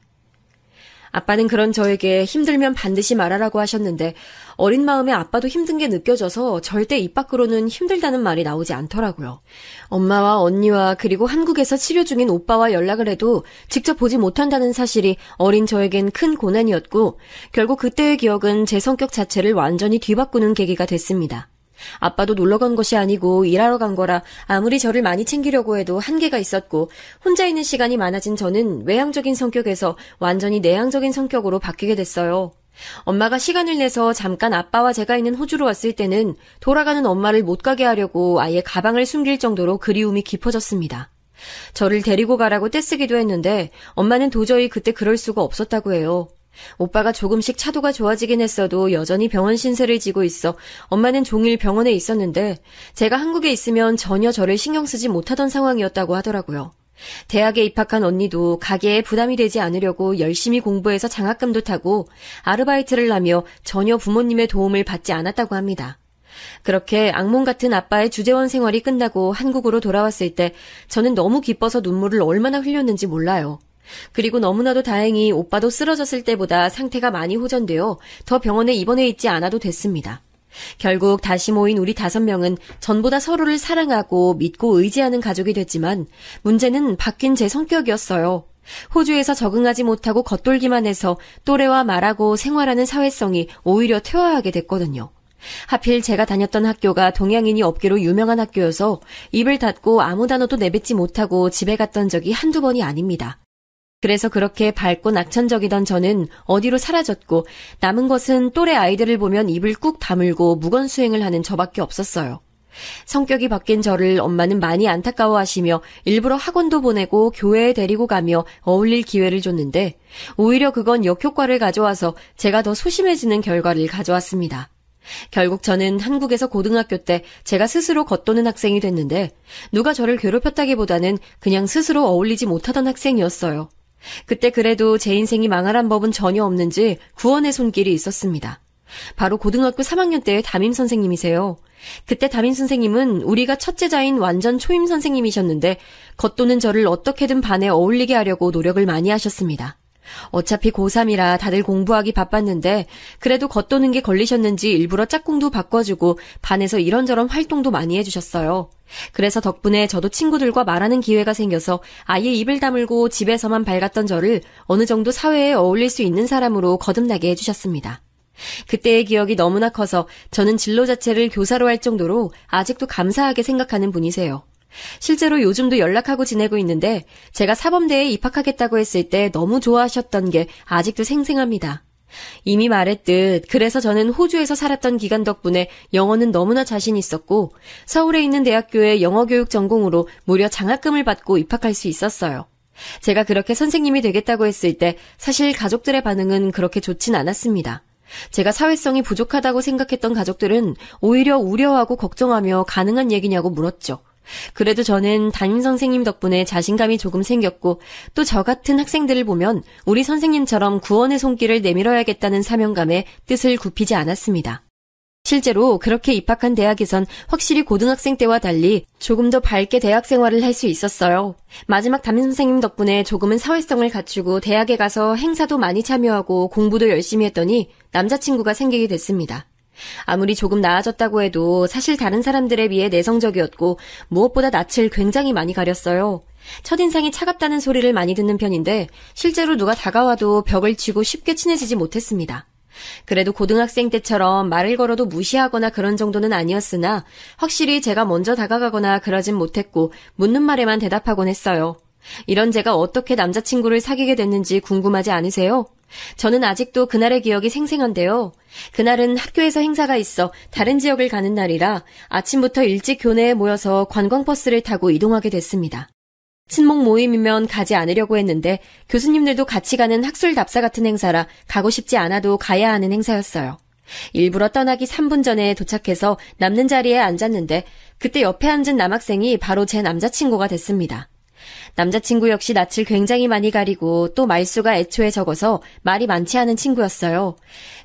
아빠는 그런 저에게 힘들면 반드시 말하라고 하셨는데 어린 마음에 아빠도 힘든 게 느껴져서 절대 입 밖으로는 힘들다는 말이 나오지 않더라고요. 엄마와 언니와 그리고 한국에서 치료 중인 오빠와 연락을 해도 직접 보지 못한다는 사실이 어린 저에겐 큰 고난이었고 결국 그때의 기억은 제 성격 자체를 완전히 뒤바꾸는 계기가 됐습니다. 아빠도 놀러 간 것이 아니고 일하러 간 거라 아무리 저를 많이 챙기려고 해도 한계가 있었고 혼자 있는 시간이 많아진 저는 외향적인 성격에서 완전히 내향적인 성격으로 바뀌게 됐어요. 엄마가 시간을 내서 잠깐 아빠와 제가 있는 호주로 왔을 때는 돌아가는 엄마를 못 가게 하려고 아예 가방을 숨길 정도로 그리움이 깊어졌습니다. 저를 데리고 가라고 떼쓰기도 했는데 엄마는 도저히 그때 그럴 수가 없었다고 해요. 오빠가 조금씩 차도가 좋아지긴 했어도 여전히 병원 신세를 지고 있어 엄마는 종일 병원에 있었는데 제가 한국에 있으면 전혀 저를 신경 쓰지 못하던 상황이었다고 하더라고요. 대학에 입학한 언니도 가게에 부담이 되지 않으려고 열심히 공부해서 장학금도 타고 아르바이트를 하며 전혀 부모님의 도움을 받지 않았다고 합니다. 그렇게 악몽 같은 아빠의 주재원 생활이 끝나고 한국으로 돌아왔을 때 저는 너무 기뻐서 눈물을 얼마나 흘렸는지 몰라요. 그리고 너무나도 다행히 오빠도 쓰러졌을 때보다 상태가 많이 호전되어 더 병원에 입원해 있지 않아도 됐습니다. 결국 다시 모인 우리 5명은 전보다 서로를 사랑하고 믿고 의지하는 가족이 됐지만 문제는 바뀐 제 성격이었어요. 호주에서 적응하지 못하고 겉돌기만 해서 또래와 말하고 생활하는 사회성이 오히려 퇴화하게 됐거든요. 하필 제가 다녔던 학교가 동양인이 없기로 유명한 학교여서 입을 닫고 아무 단어도 내뱉지 못하고 집에 갔던 적이 한두 번이 아닙니다. 그래서 그렇게 밝고 낙천적이던 저는 어디로 사라졌고 남은 것은 또래 아이들을 보면 입을 꾹 다물고 무건수행을 하는 저밖에 없었어요. 성격이 바뀐 저를 엄마는 많이 안타까워하시며 일부러 학원도 보내고 교회에 데리고 가며 어울릴 기회를 줬는데 오히려 그건 역효과를 가져와서 제가 더 소심해지는 결과를 가져왔습니다. 결국 저는 한국에서 고등학교 때 제가 스스로 겉도는 학생이 됐는데 누가 저를 괴롭혔다기보다는 그냥 스스로 어울리지 못하던 학생이었어요. 그때 그래도 제 인생이 망하란 법은 전혀 없는지 구원의 손길이 있었습니다. 바로 고등학교 3학년 때의 담임 선생님이세요. 그때 담임 선생님은 우리가 첫째자인 완전 초임 선생님이셨는데 겉도는 저를 어떻게든 반에 어울리게 하려고 노력을 많이 하셨습니다. 어차피 고3이라 다들 공부하기 바빴는데 그래도 겉도는 게 걸리셨는지 일부러 짝꿍도 바꿔주고 반에서 이런저런 활동도 많이 해주셨어요. 그래서 덕분에 저도 친구들과 말하는 기회가 생겨서 아예 입을 다물고 집에서만 밝았던 저를 어느 정도 사회에 어울릴 수 있는 사람으로 거듭나게 해주셨습니다. 그때의 기억이 너무나 커서 저는 진로 자체를 교사로 할 정도로 아직도 감사하게 생각하는 분이세요. 실제로 요즘도 연락하고 지내고 있는데 제가 사범대에 입학하겠다고 했을 때 너무 좋아하셨던 게 아직도 생생합니다. 이미 말했듯 그래서 저는 호주에서 살았던 기간 덕분에 영어는 너무나 자신 있었고 서울에 있는 대학교의 영어교육 전공으로 무려 장학금을 받고 입학할 수 있었어요. 제가 그렇게 선생님이 되겠다고 했을 때 사실 가족들의 반응은 그렇게 좋진 않았습니다. 제가 사회성이 부족하다고 생각했던 가족들은 오히려 우려하고 걱정하며 가능한 얘기냐고 물었죠. 그래도 저는 담임 선생님 덕분에 자신감이 조금 생겼고 또 저 같은 학생들을 보면 우리 선생님처럼 구원의 손길을 내밀어야겠다는 사명감에 뜻을 굽히지 않았습니다. 실제로 그렇게 입학한 대학에선 확실히 고등학생 때와 달리 조금 더 밝게 대학 생활을 할 수 있었어요. 마지막 담임 선생님 덕분에 조금은 사회성을 갖추고 대학에 가서 행사도 많이 참여하고 공부도 열심히 했더니 남자친구가 생기게 됐습니다. 아무리 조금 나아졌다고 해도 사실 다른 사람들에 비해 내성적이었고 무엇보다 낯을 굉장히 많이 가렸어요. 첫인상이 차갑다는 소리를 많이 듣는 편인데 실제로 누가 다가와도 벽을 치고 쉽게 친해지지 못했습니다. 그래도 고등학생 때처럼 말을 걸어도 무시하거나 그런 정도는 아니었으나 확실히 제가 먼저 다가가거나 그러진 못했고 묻는 말에만 대답하곤 했어요. 이런 제가 어떻게 남자친구를 사귀게 됐는지 궁금하지 않으세요? 저는 아직도 그날의 기억이 생생한데요. 그날은 학교에서 행사가 있어 다른 지역을 가는 날이라 아침부터 일찍 교내에 모여서 관광버스를 타고 이동하게 됐습니다. 친목 모임이면 가지 않으려고 했는데 교수님들도 같이 가는 학술 답사 같은 행사라 가고 싶지 않아도 가야 하는 행사였어요. 일부러 떠나기 3분 전에 도착해서 남는 자리에 앉았는데 그때 옆에 앉은 남학생이 바로 제 남자친구가 됐습니다. 남자친구 역시 낯을 굉장히 많이 가리고 또 말수가 애초에 적어서 말이 많지 않은 친구였어요.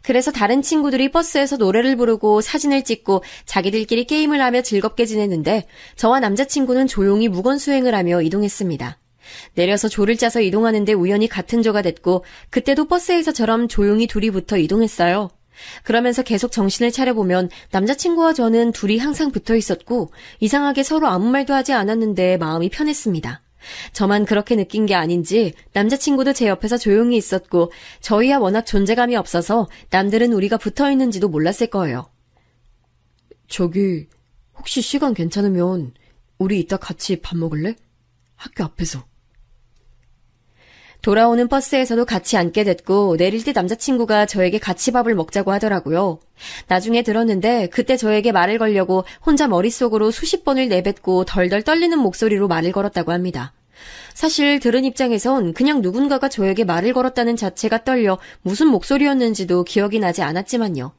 그래서 다른 친구들이 버스에서 노래를 부르고 사진을 찍고 자기들끼리 게임을 하며 즐겁게 지냈는데 저와 남자친구는 조용히 무건수행을 하며 이동했습니다. 내려서 조를 짜서 이동하는데 우연히 같은 조가 됐고 그때도 버스에서처럼 조용히 둘이 붙어 이동했어요. 그러면서 계속 정신을 차려보면 남자친구와 저는 둘이 항상 붙어 있었고 이상하게 서로 아무 말도 하지 않았는데 마음이 편했습니다. 저만 그렇게 느낀 게 아닌지 남자친구도 제 옆에서 조용히 있었고 저희야 워낙 존재감이 없어서 남들은 우리가 붙어 있는지도 몰랐을 거예요. 저기 혹시 시간 괜찮으면 우리 이따 같이 밥 먹을래? 학교 앞에서. 돌아오는 버스에서도 같이 앉게 됐고 내릴 때 남자친구가 저에게 같이 밥을 먹자고 하더라고요. 나중에 들었는데 그때 저에게 말을 걸려고 혼자 머릿속으로 수십 번을 내뱉고 덜덜 떨리는 목소리로 말을 걸었다고 합니다. 사실 들은 입장에선 그냥 누군가가 저에게 말을 걸었다는 자체가 떨려 무슨 목소리였는지도 기억이 나지 않았지만요.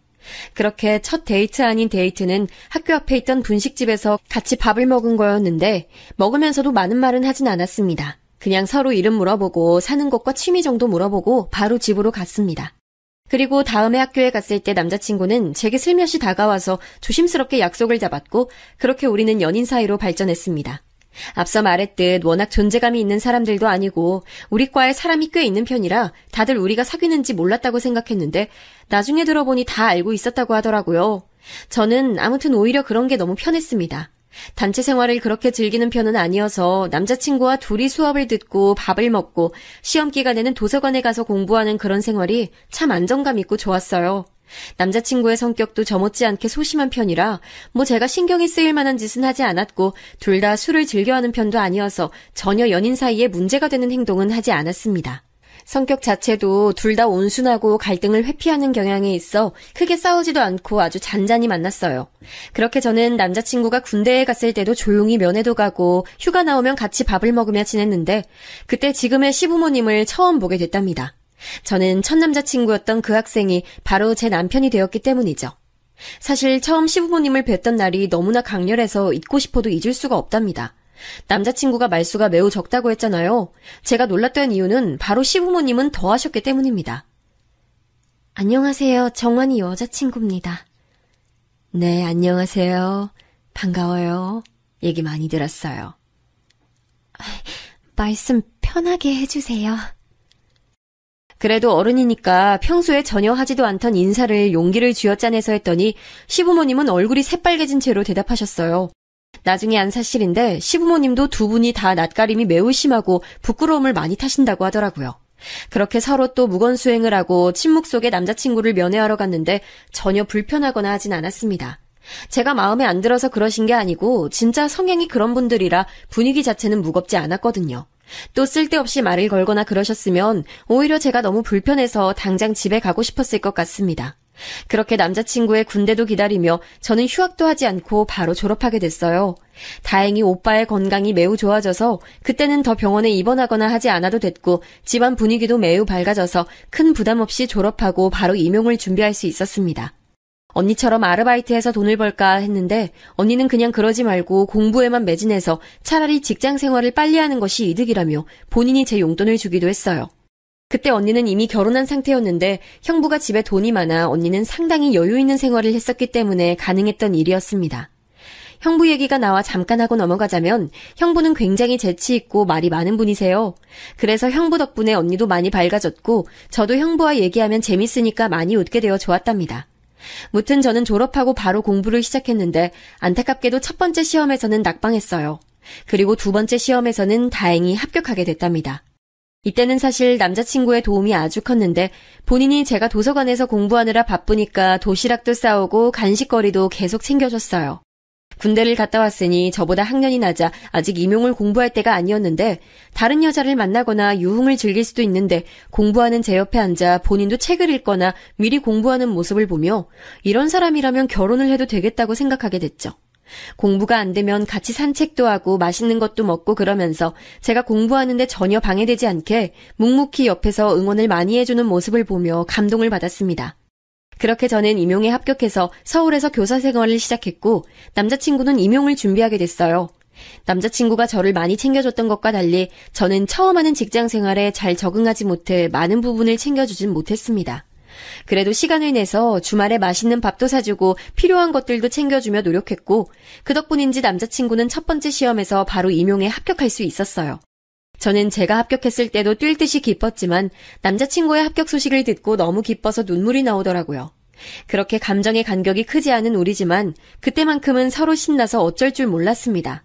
그렇게 첫 데이트 아닌 데이트는 학교 앞에 있던 분식집에서 같이 밥을 먹은 거였는데 먹으면서도 많은 말은 하진 않았습니다. 그냥 서로 이름 물어보고 사는 곳과 취미 정도 물어보고 바로 집으로 갔습니다. 그리고 다음에 학교에 갔을 때 남자친구는 제게 슬며시 다가와서 조심스럽게 약속을 잡았고 그렇게 우리는 연인 사이로 발전했습니다. 앞서 말했듯 워낙 존재감이 있는 사람들도 아니고 우리 과에 사람이 꽤 있는 편이라 다들 우리가 사귀는지 몰랐다고 생각했는데 나중에 들어보니 다 알고 있었다고 하더라고요. 저는 아무튼 오히려 그런 게 너무 편했습니다. 단체 생활을 그렇게 즐기는 편은 아니어서 남자친구와 둘이 수업을 듣고 밥을 먹고 시험 기간에는 도서관에 가서 공부하는 그런 생활이 참 안정감 있고 좋았어요. 남자친구의 성격도 저 못지않게 소심한 편이라 제가 신경이 쓰일 만한 짓은 하지 않았고 둘 다 술을 즐겨하는 편도 아니어서 전혀 연인 사이에 문제가 되는 행동은 하지 않았습니다. 성격 자체도 둘 다 온순하고 갈등을 회피하는 경향이 있어 크게 싸우지도 않고 아주 잔잔히 만났어요. 그렇게 저는 남자친구가 군대에 갔을 때도 조용히 면회도 가고 휴가 나오면 같이 밥을 먹으며 지냈는데 그때 지금의 시부모님을 처음 보게 됐답니다. 저는 첫 남자친구였던 그 학생이 바로 제 남편이 되었기 때문이죠. 사실 처음 시부모님을 뵀던 날이 너무나 강렬해서 잊고 싶어도 잊을 수가 없답니다. 남자친구가 말수가 매우 적다고 했잖아요. 제가 놀랐던 이유는 바로 시부모님은 더 하셨기 때문입니다. 안녕하세요. 정환이 여자친구입니다. 네, 안녕하세요. 반가워요. 얘기 많이 들었어요. 말씀 편하게 해주세요. 그래도 어른이니까 평소에 전혀 하지도 않던 인사를 용기를 쥐어짜내서 했더니 시부모님은 얼굴이 새빨개진 채로 대답하셨어요. 나중에 안 사실인데 시부모님도 두 분이 다 낯가림이 매우 심하고 부끄러움을 많이 타신다고 하더라고요. 그렇게 서로 또 무건수행을 하고 침묵 속에 남자친구를 면회하러 갔는데 전혀 불편하거나 하진 않았습니다. 제가 마음에 안 들어서 그러신 게 아니고 진짜 성향이 그런 분들이라 분위기 자체는 무겁지 않았거든요. 또 쓸데없이 말을 걸거나 그러셨으면 오히려 제가 너무 불편해서 당장 집에 가고 싶었을 것 같습니다. 그렇게 남자친구의 군대도 기다리며 저는 휴학도 하지 않고 바로 졸업하게 됐어요. 다행히 오빠의 건강이 매우 좋아져서 그때는 더 병원에 입원하거나 하지 않아도 됐고 집안 분위기도 매우 밝아져서 큰 부담 없이 졸업하고 바로 임용을 준비할 수 있었습니다. 언니처럼 아르바이트해서 돈을 벌까 했는데 언니는 그냥 그러지 말고 공부에만 매진해서 차라리 직장 생활을 빨리 하는 것이 이득이라며 본인이 제 용돈을 주기도 했어요. 그때 언니는 이미 결혼한 상태였는데 형부가 집에 돈이 많아 언니는 상당히 여유 있는 생활을 했었기 때문에 가능했던 일이었습니다. 형부 얘기가 나와 잠깐 하고 넘어가자면 형부는 굉장히 재치 있고 말이 많은 분이세요. 그래서 형부 덕분에 언니도 많이 밝아졌고 저도 형부와 얘기하면 재밌으니까 많이 웃게 되어 좋았답니다. 무튼 저는 졸업하고 바로 공부를 시작했는데 안타깝게도 첫 번째 시험에서는 낙방했어요. 그리고 두 번째 시험에서는 다행히 합격하게 됐답니다. 이때는 사실 남자친구의 도움이 아주 컸는데 본인이 제가 도서관에서 공부하느라 바쁘니까 도시락도 싸오고 간식거리도 계속 챙겨줬어요. 군대를 갔다 왔으니 저보다 학년이 낮아 아직 임용을 공부할 때가 아니었는데 다른 여자를 만나거나 유흥을 즐길 수도 있는데 공부하는 제 옆에 앉아 본인도 책을 읽거나 미리 공부하는 모습을 보며 이런 사람이라면 결혼을 해도 되겠다고 생각하게 됐죠. 공부가 안 되면 같이 산책도 하고 맛있는 것도 먹고 그러면서 제가 공부하는데 전혀 방해되지 않게 묵묵히 옆에서 응원을 많이 해주는 모습을 보며 감동을 받았습니다. 그렇게 저는 임용에 합격해서 서울에서 교사 생활을 시작했고 남자친구는 임용을 준비하게 됐어요. 남자친구가 저를 많이 챙겨줬던 것과 달리 저는 처음 하는 직장 생활에 잘 적응하지 못해 많은 부분을 챙겨주진 못했습니다. 그래도 시간을 내서 주말에 맛있는 밥도 사주고 필요한 것들도 챙겨주며 노력했고 그 덕분인지 남자친구는 첫 번째 시험에서 바로 임용에 합격할 수 있었어요. 저는 제가 합격했을 때도 뛸 듯이 기뻤지만 남자친구의 합격 소식을 듣고 너무 기뻐서 눈물이 나오더라고요. 그렇게 감정의 간격이 크지 않은 우리지만 그때만큼은 서로 신나서 어쩔 줄 몰랐습니다.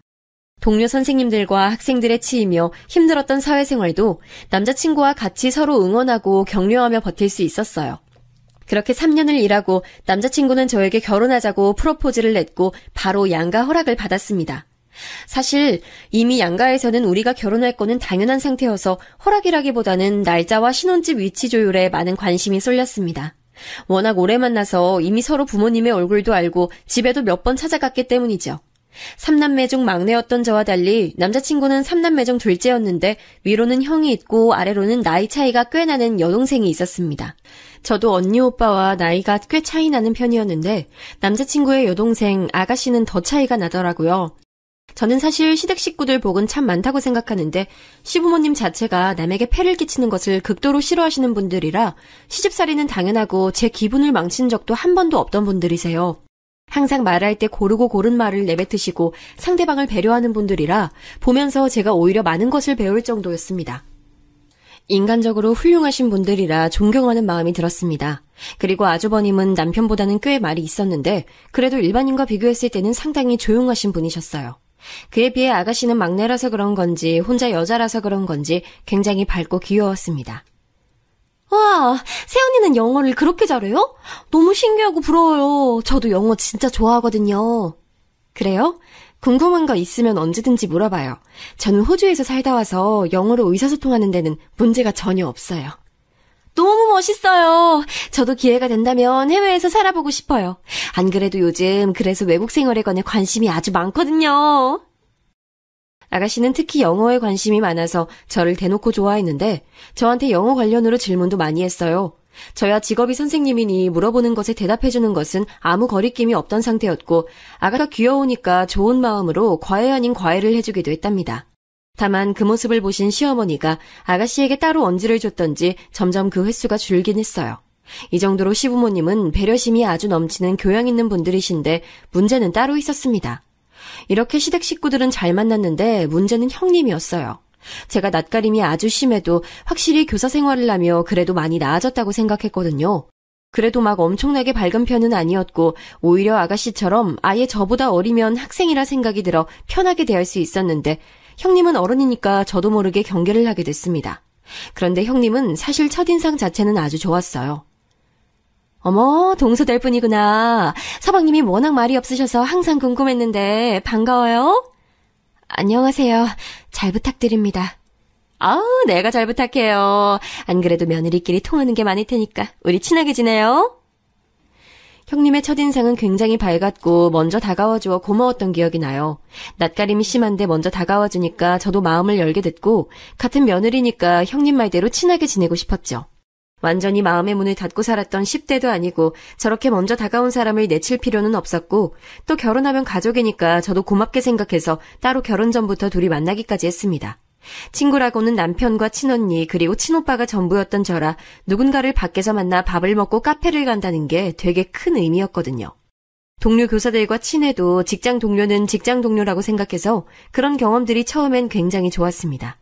동료 선생님들과 학생들의 치이며 힘들었던 사회생활도 남자친구와 같이 서로 응원하고 격려하며 버틸 수 있었어요. 그렇게 3년을 일하고 남자친구는 저에게 결혼하자고 프로포즈를 냈고 바로 양가 허락을 받았습니다. 사실 이미 양가에서는 우리가 결혼할 거는 당연한 상태여서 허락이라기보다는 날짜와 신혼집 위치 조율에 많은 관심이 쏠렸습니다. 워낙 오래 만나서 이미 서로 부모님의 얼굴도 알고 집에도 몇 번 찾아갔기 때문이죠. 3남매 중 막내였던 저와 달리 남자친구는 3남매 중 둘째였는데 위로는 형이 있고 아래로는 나이 차이가 꽤 나는 여동생이 있었습니다. 저도 언니 오빠와 나이가 꽤 차이 나는 편이었는데 남자친구의 여동생 아가씨는 더 차이가 나더라고요. 저는 사실 시댁 식구들 복은 참 많다고 생각하는데 시부모님 자체가 남에게 폐를 끼치는 것을 극도로 싫어하시는 분들이라 시집살이는 당연하고 제 기분을 망친 적도 한 번도 없던 분들이세요. 항상 말할 때 고르고 고른 말을 내뱉으시고 상대방을 배려하는 분들이라 보면서 제가 오히려 많은 것을 배울 정도였습니다. 인간적으로 훌륭하신 분들이라 존경하는 마음이 들었습니다. 그리고 아주버님은 남편보다는 꽤 말이 있었는데 그래도 일반인과 비교했을 때는 상당히 조용하신 분이셨어요. 그에 비해 아가씨는 막내라서 그런 건지 혼자 여자라서 그런 건지 굉장히 밝고 귀여웠습니다. 와, 새언니는 영어를 그렇게 잘해요? 너무 신기하고 부러워요. 저도 영어 진짜 좋아하거든요. 그래요? 궁금한 거 있으면 언제든지 물어봐요. 저는 호주에서 살다 와서 영어로 의사소통하는 데는 문제가 전혀 없어요. 너무 멋있어요. 저도 기회가 된다면 해외에서 살아보고 싶어요. 안 그래도 요즘 그래서 외국 생활에 관해 관심이 아주 많거든요. 아가씨는 특히 영어에 관심이 많아서 저를 대놓고 좋아했는데 저한테 영어 관련으로 질문도 많이 했어요. 저야 직업이 선생님이니 물어보는 것에 대답해주는 것은 아무 거리낌이 없던 상태였고 아가가 귀여우니까 좋은 마음으로 과외 아닌 과외를 해주기도 했답니다. 다만 그 모습을 보신 시어머니가 아가씨에게 따로 언지를 줬던지 점점 그 횟수가 줄긴 했어요. 이 정도로 시부모님은 배려심이 아주 넘치는 교양 있는 분들이신데 문제는 따로 있었습니다. 이렇게 시댁 식구들은 잘 만났는데 문제는 형님이었어요. 제가 낯가림이 아주 심해도 확실히 교사 생활을 하며 그래도 많이 나아졌다고 생각했거든요. 그래도 막 엄청나게 밝은 편은 아니었고 오히려 아가씨처럼 아예 저보다 어리면 학생이라 생각이 들어 편하게 대할 수 있었는데 형님은 어른이니까 저도 모르게 경계를 하게 됐습니다. 그런데 형님은 사실 첫인상 자체는 아주 좋았어요. 어머, 동서될 뿐이구나. 서방님이 워낙 말이 없으셔서 항상 궁금했는데 반가워요. 안녕하세요. 잘 부탁드립니다. 아우, 내가 잘 부탁해요. 안 그래도 며느리끼리 통하는 게 많을 테니까 우리 친하게 지내요. 형님의 첫인상은 굉장히 밝았고 먼저 다가와주어 고마웠던 기억이 나요. 낯가림이 심한데 먼저 다가와주니까 저도 마음을 열게 됐고 같은 며느리니까 형님 말대로 친하게 지내고 싶었죠. 완전히 마음의 문을 닫고 살았던 10대도 아니고 저렇게 먼저 다가온 사람을 내칠 필요는 없었고 또 결혼하면 가족이니까 저도 고맙게 생각해서 따로 결혼 전부터 둘이 만나기까지 했습니다. 친구라고는 남편과 친언니 그리고 친오빠가 전부였던 저라 누군가를 밖에서 만나 밥을 먹고 카페를 간다는 게 되게 큰 의미였거든요. 동료 교사들과 친해도 직장 동료는 직장 동료라고 생각해서 그런 경험들이 처음엔 굉장히 좋았습니다.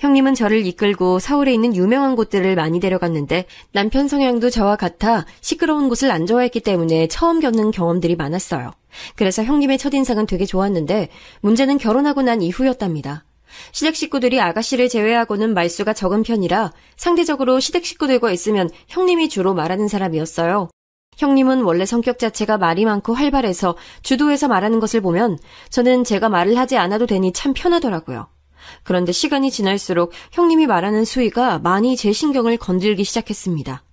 형님은 저를 이끌고 서울에 있는 유명한 곳들을 많이 데려갔는데 남편 성향도 저와 같아 시끄러운 곳을 안 좋아했기 때문에 처음 겪는 경험들이 많았어요. 그래서 형님의 첫인상은 되게 좋았는데 문제는 결혼하고 난 이후였답니다. 시댁 식구들이 아가씨를 제외하고는 말수가 적은 편이라 상대적으로 시댁 식구들과 있으면 형님이 주로 말하는 사람이었어요. 형님은 원래 성격 자체가 말이 많고 활발해서 주도해서 말하는 것을 보면 저는 제가 말을 하지 않아도 되니 참 편하더라고요. 그런데 시간이 지날수록 형님이 말하는 수위가 많이 제 신경을 건들기 시작했습니다.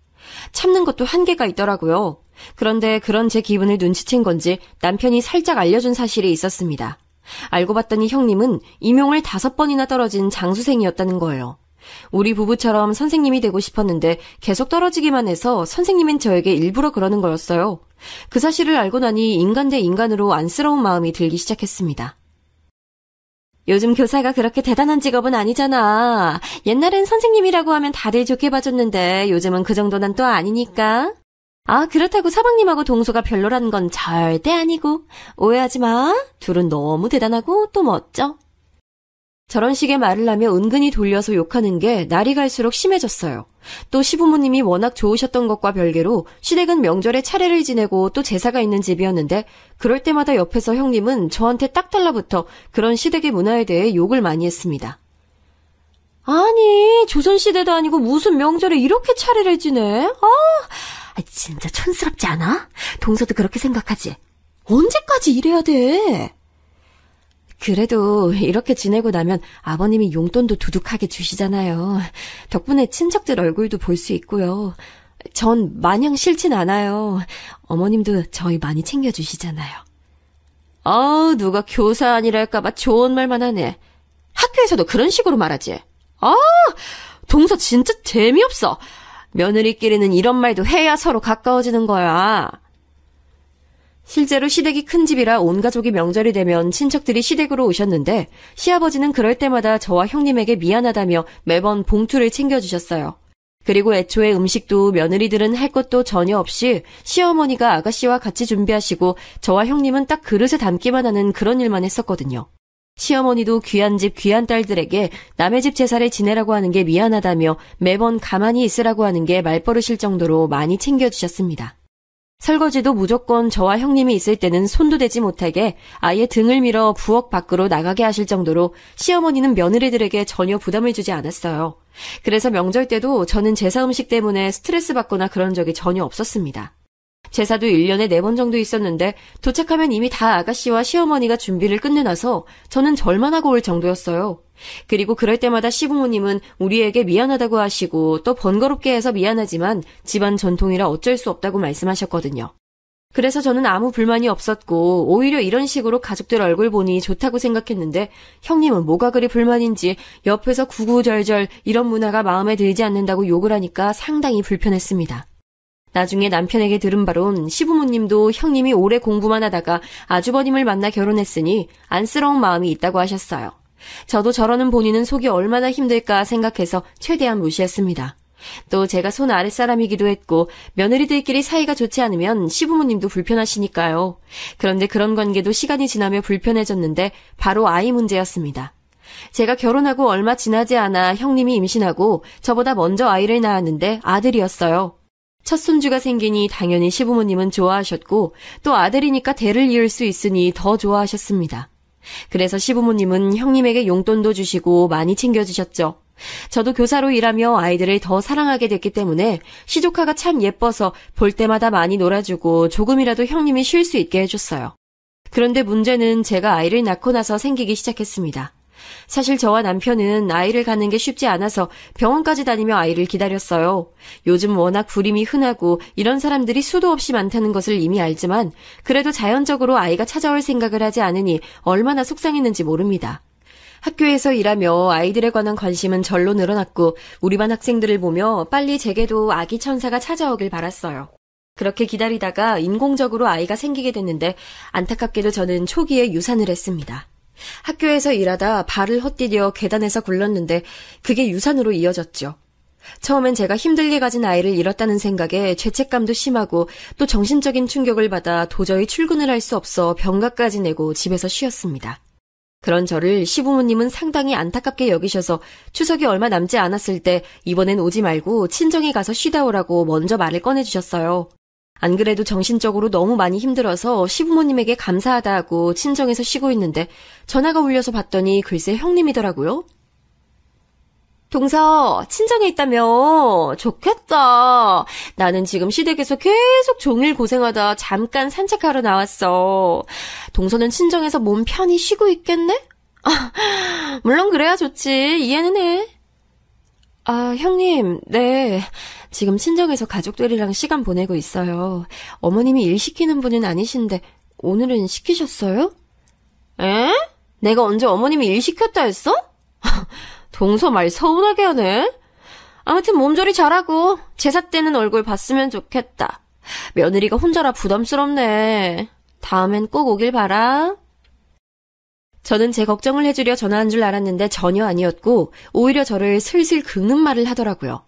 참는 것도 한계가 있더라고요. 그런데 그런 제 기분을 눈치챈 건지 남편이 살짝 알려준 사실이 있었습니다. 알고 봤더니 형님은 임용을 5번이나 떨어진 장수생이었다는 거예요. 우리 부부처럼 선생님이 되고 싶었는데 계속 떨어지기만 해서 선생님인 저에게 일부러 그러는 거였어요. 그 사실을 알고 나니 인간 대 인간으로 안쓰러운 마음이 들기 시작했습니다. 요즘 교사가 그렇게 대단한 직업은 아니잖아. 옛날엔 선생님이라고 하면 다들 좋게 봐줬는데 요즘은 그 정도는 또 아니니까. 아, 그렇다고 서방님하고 동서가 별로라는 건 절대 아니고. 오해하지 마. 둘은 너무 대단하고 또 멋져. 저런 식의 말을 하며 은근히 돌려서 욕하는 게 날이 갈수록 심해졌어요. 또 시부모님이 워낙 좋으셨던 것과 별개로 시댁은 명절에 차례를 지내고 또 제사가 있는 집이었는데 그럴 때마다 옆에서 형님은 저한테 딱 달라붙어 그런 시댁의 문화에 대해 욕을 많이 했습니다. 아니, 조선시대도 아니고 무슨 명절에 이렇게 차례를 지내? 진짜 촌스럽지 않아? 동서도 그렇게 생각하지? 언제까지 이래야 돼? 그래도 이렇게 지내고 나면 아버님이 용돈도 두둑하게 주시잖아요. 덕분에 친척들 얼굴도 볼 수 있고요. 전 마냥 싫진 않아요. 어머님도 저희 많이 챙겨주시잖아요. 누가 교사 아니랄까봐 좋은 말만 하네. 학교에서도 그런 식으로 말하지. 동서 진짜 재미없어. 며느리끼리는 이런 말도 해야 서로 가까워지는 거야. 실제로 시댁이 큰 집이라 온 가족이 명절이 되면 친척들이 시댁으로 오셨는데 시아버지는 그럴 때마다 저와 형님에게 미안하다며 매번 봉투를 챙겨주셨어요. 그리고 애초에 음식도 며느리들은 할 것도 전혀 없이 시어머니가 아가씨와 같이 준비하시고 저와 형님은 딱 그릇에 담기만 하는 그런 일만 했었거든요. 시어머니도 귀한 집 귀한 딸들에게 남의 집 제사를 지내라고 하는 게 미안하다며 매번 가만히 있으라고 하는 게 말버릇일 정도로 많이 챙겨주셨습니다. 설거지도 무조건 저와 형님이 있을 때는 손도 대지 못하게 아예 등을 밀어 부엌 밖으로 나가게 하실 정도로 시어머니는 며느리들에게 전혀 부담을 주지 않았어요. 그래서 명절 때도 저는 제사 음식 때문에 스트레스 받거나 그런 적이 전혀 없었습니다. 제사도 1년에 4번 정도 있었는데 도착하면 이미 다 아가씨와 시어머니가 준비를 끝내놔서 저는 절만 하고 올 정도였어요. 그리고 그럴 때마다 시부모님은 우리에게 미안하다고 하시고 또 번거롭게 해서 미안하지만 집안 전통이라 어쩔 수 없다고 말씀하셨거든요. 그래서 저는 아무 불만이 없었고 오히려 이런 식으로 가족들 얼굴 보니 좋다고 생각했는데 형님은 뭐가 그리 불만인지 옆에서 구구절절 이런 문화가 마음에 들지 않는다고 욕을 하니까 상당히 불편했습니다. 나중에 남편에게 들은 바론 시부모님도 형님이 오래 공부만 하다가 아주버님을 만나 결혼했으니 안쓰러운 마음이 있다고 하셨어요. 저도 저러는 본인은 속이 얼마나 힘들까 생각해서 최대한 무시했습니다. 또 제가 손 아랫사람이기도 했고 며느리들끼리 사이가 좋지 않으면 시부모님도 불편하시니까요. 그런데 그런 관계도 시간이 지나며 불편해졌는데 바로 아이 문제였습니다. 제가 결혼하고 얼마 지나지 않아 형님이 임신하고 저보다 먼저 아이를 낳았는데 아들이었어요. 첫 손주가 생기니 당연히 시부모님은 좋아하셨고 또 아들이니까 대를 이을 수 있으니 더 좋아하셨습니다. 그래서 시부모님은 형님에게 용돈도 주시고 많이 챙겨주셨죠. 저도 교사로 일하며 아이들을 더 사랑하게 됐기 때문에 시조카가 참 예뻐서 볼 때마다 많이 놀아주고 조금이라도 형님이 쉴 수 있게 해줬어요. 그런데 문제는 제가 아이를 낳고 나서 생기기 시작했습니다. 사실 저와 남편은 아이를 갖는 게 쉽지 않아서 병원까지 다니며 아이를 기다렸어요. 요즘 워낙 불임이 흔하고 이런 사람들이 수도 없이 많다는 것을 이미 알지만 그래도 자연적으로 아이가 찾아올 생각을 하지 않으니 얼마나 속상했는지 모릅니다. 학교에서 일하며 아이들에 관한 관심은 절로 늘어났고 우리 반 학생들을 보며 빨리 제게도 아기 천사가 찾아오길 바랐어요. 그렇게 기다리다가 인공적으로 아이가 생기게 됐는데 안타깝게도 저는 초기에 유산을 했습니다. 학교에서 일하다 발을 헛디뎌 계단에서 굴렀는데 그게 유산으로 이어졌죠. 처음엔 제가 힘들게 가진 아이를 잃었다는 생각에 죄책감도 심하고 또 정신적인 충격을 받아 도저히 출근을 할 수 없어 병가까지 내고 집에서 쉬었습니다. 그런 저를 시부모님은 상당히 안타깝게 여기셔서 추석이 얼마 남지 않았을 때 이번엔 오지 말고 친정에 가서 쉬다 오라고 먼저 말을 꺼내주셨어요. 안 그래도 정신적으로 너무 많이 힘들어서 시부모님에게 감사하다 하고 친정에서 쉬고 있는데 전화가 울려서 봤더니 글쎄 형님이더라고요. 동서, 친정에 있다며? 좋겠다. 나는 지금 시댁에서 계속 종일 고생하다 잠깐 산책하러 나왔어. 동서는 친정에서 몸 편히 쉬고 있겠네? 물론 그래야 좋지. 이해는 해. 형님, 네. 지금 친정에서 가족들이랑 시간 보내고 있어요. 어머님이 일 시키는 분은 아니신데 오늘은 시키셨어요? 에? 내가 언제 어머님이 일 시켰다 했어? 동서 말 서운하게 하네. 아무튼 몸조리 잘하고 제사 때는 얼굴 봤으면 좋겠다. 며느리가 혼자라 부담스럽네. 다음엔 꼭 오길 바라. 저는 제 걱정을 해주려 전화한 줄 알았는데 전혀 아니었고 오히려 저를 슬슬 긁는 말을 하더라고요.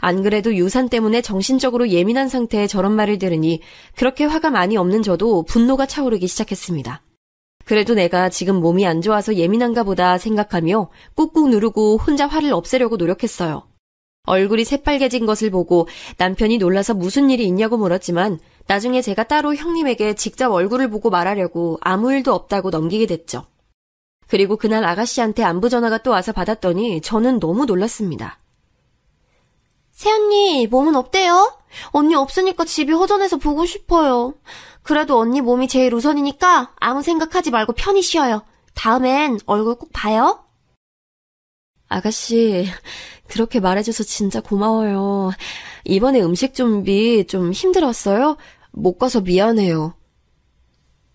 안 그래도 유산 때문에 정신적으로 예민한 상태에 저런 말을 들으니 그렇게 화가 많이 없는 저도 분노가 차오르기 시작했습니다. 그래도 내가 지금 몸이 안 좋아서 예민한가 보다 생각하며 꾹꾹 누르고 혼자 화를 없애려고 노력했어요. 얼굴이 새빨개진 것을 보고 남편이 놀라서 무슨 일이 있냐고 물었지만 나중에 제가 따로 형님에게 직접 얼굴을 보고 말하려고 아무 일도 없다고 넘기게 됐죠. 그리고 그날 아가씨한테 안부 전화가 또 와서 받았더니 저는 너무 놀랐습니다. 새언니, 몸은 어때요? 언니 없으니까 집이 허전해서 보고 싶어요. 그래도 언니 몸이 제일 우선이니까 아무 생각하지 말고 편히 쉬어요. 다음엔 얼굴 꼭 봐요. 아가씨, 그렇게 말해줘서 진짜 고마워요. 이번에 음식 준비 좀 힘들었어요? 못 가서 미안해요.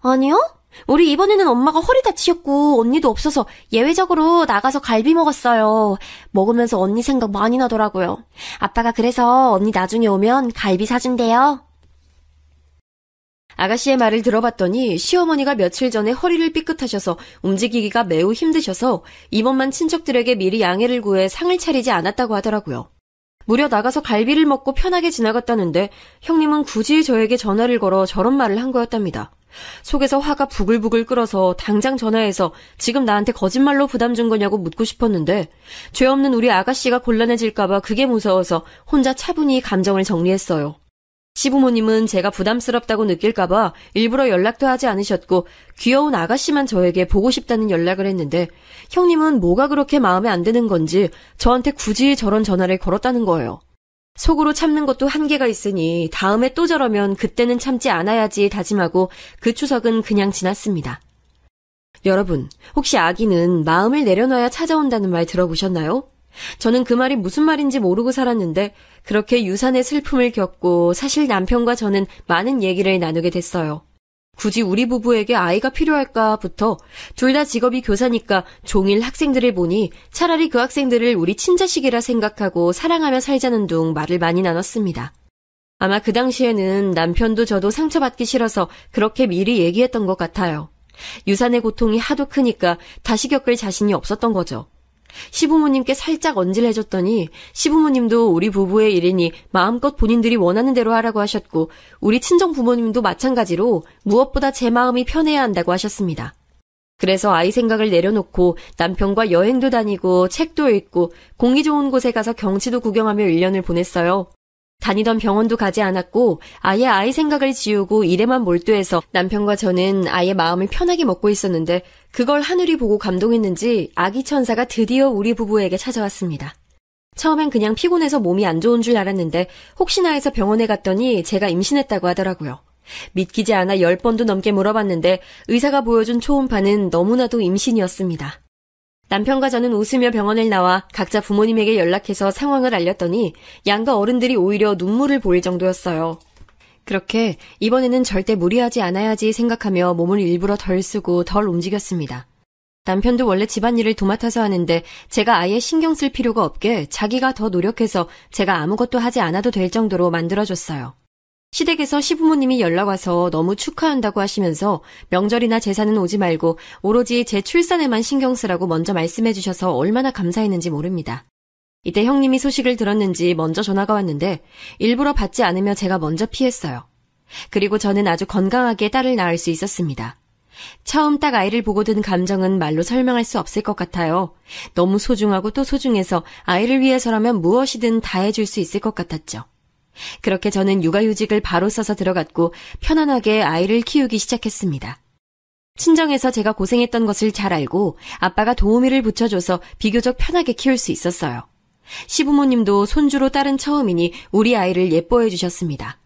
아니요? 우리 이번에는 엄마가 허리 다치셨고 언니도 없어서 예외적으로 나가서 갈비 먹었어요. 먹으면서 언니 생각 많이 나더라고요. 아빠가 그래서 언니 나중에 오면 갈비 사준대요. 아가씨의 말을 들어봤더니 시어머니가 며칠 전에 허리를 삐끗하셔서 움직이기가 매우 힘드셔서 이번만 친척들에게 미리 양해를 구해 상을 차리지 않았다고 하더라고요. 무려 나가서 갈비를 먹고 편하게 지나갔다는데 형님은 굳이 저에게 전화를 걸어 저런 말을 한 거였답니다. 속에서 화가 부글부글 끓어서 당장 전화해서 지금 나한테 거짓말로 부담 준 거냐고 묻고 싶었는데 죄 없는 우리 아가씨가 곤란해질까봐 그게 무서워서 혼자 차분히 감정을 정리했어요. 시부모님은 제가 부담스럽다고 느낄까봐 일부러 연락도 하지 않으셨고 귀여운 아가씨만 저에게 보고 싶다는 연락을 했는데 형님은 뭐가 그렇게 마음에 안 드는 건지 저한테 굳이 저런 전화를 걸었다는 거예요. 속으로 참는 것도 한계가 있으니 다음에 또 저러면 그때는 참지 않아야지 다짐하고 그 추석은 그냥 지났습니다. 여러분, 혹시 아기는 마음을 내려놔야 찾아온다는 말 들어보셨나요? 저는 그 말이 무슨 말인지 모르고 살았는데 그렇게 유산의 슬픔을 겪고 사실 남편과 저는 많은 얘기를 나누게 됐어요. 굳이 우리 부부에게 아이가 필요할까부터 둘 다 직업이 교사니까 종일 학생들을 보니 차라리 그 학생들을 우리 친자식이라 생각하고 사랑하며 살자는 둥 말을 많이 나눴습니다. 아마 그 당시에는 남편도 저도 상처받기 싫어서 그렇게 미리 얘기했던 것 같아요. 유산의 고통이 하도 크니까 다시 겪을 자신이 없었던 거죠. 시부모님께 살짝 언질해줬더니 시부모님도 우리 부부의 일이니 마음껏 본인들이 원하는 대로 하라고 하셨고 우리 친정 부모님도 마찬가지로 무엇보다 제 마음이 편해야 한다고 하셨습니다. 그래서 아이 생각을 내려놓고 남편과 여행도 다니고 책도 읽고 공기 좋은 곳에 가서 경치도 구경하며 1년을 보냈어요. 다니던 병원도 가지 않았고 아예 아이 생각을 지우고 일에만 몰두해서 남편과 저는 아이의 마음을 편하게 먹고 있었는데 그걸 하늘이 보고 감동했는지 아기 천사가 드디어 우리 부부에게 찾아왔습니다. 처음엔 그냥 피곤해서 몸이 안 좋은 줄 알았는데 혹시나 해서 병원에 갔더니 제가 임신했다고 하더라고요. 믿기지 않아 10번도 넘게 물어봤는데 의사가 보여준 초음파는 너무나도 임신이었습니다. 남편과 저는 웃으며 병원을 나와 각자 부모님에게 연락해서 상황을 알렸더니 양가 어른들이 오히려 눈물을 보일 정도였어요. 그렇게 이번에는 절대 무리하지 않아야지 생각하며 몸을 일부러 덜 쓰고 덜 움직였습니다. 남편도 원래 집안일을 도맡아서 하는데 제가 아예 신경 쓸 필요가 없게 자기가 더 노력해서 제가 아무것도 하지 않아도 될 정도로 만들어줬어요. 시댁에서 시부모님이 연락와서 너무 축하한다고 하시면서 명절이나 제사는 오지 말고 오로지 제 출산에만 신경 쓰라고 먼저 말씀해 주셔서 얼마나 감사했는지 모릅니다. 이때 형님이 소식을 들었는지 먼저 전화가 왔는데 일부러 받지 않으며 제가 먼저 피했어요. 그리고 저는 아주 건강하게 딸을 낳을 수 있었습니다. 처음 딱 아이를 보고 든 감정은 말로 설명할 수 없을 것 같아요. 너무 소중하고 또 소중해서 아이를 위해서라면 무엇이든 다 해줄 수 있을 것 같았죠. 그렇게 저는 육아휴직을 바로 써서 들어갔고 편안하게 아이를 키우기 시작했습니다. 친정에서 제가 고생했던 것을 잘 알고 아빠가 도우미를 붙여줘서 비교적 편하게 키울 수 있었어요. 시부모님도 손주로 딸은 처음이니 우리 아이를 예뻐해 주셨습니다.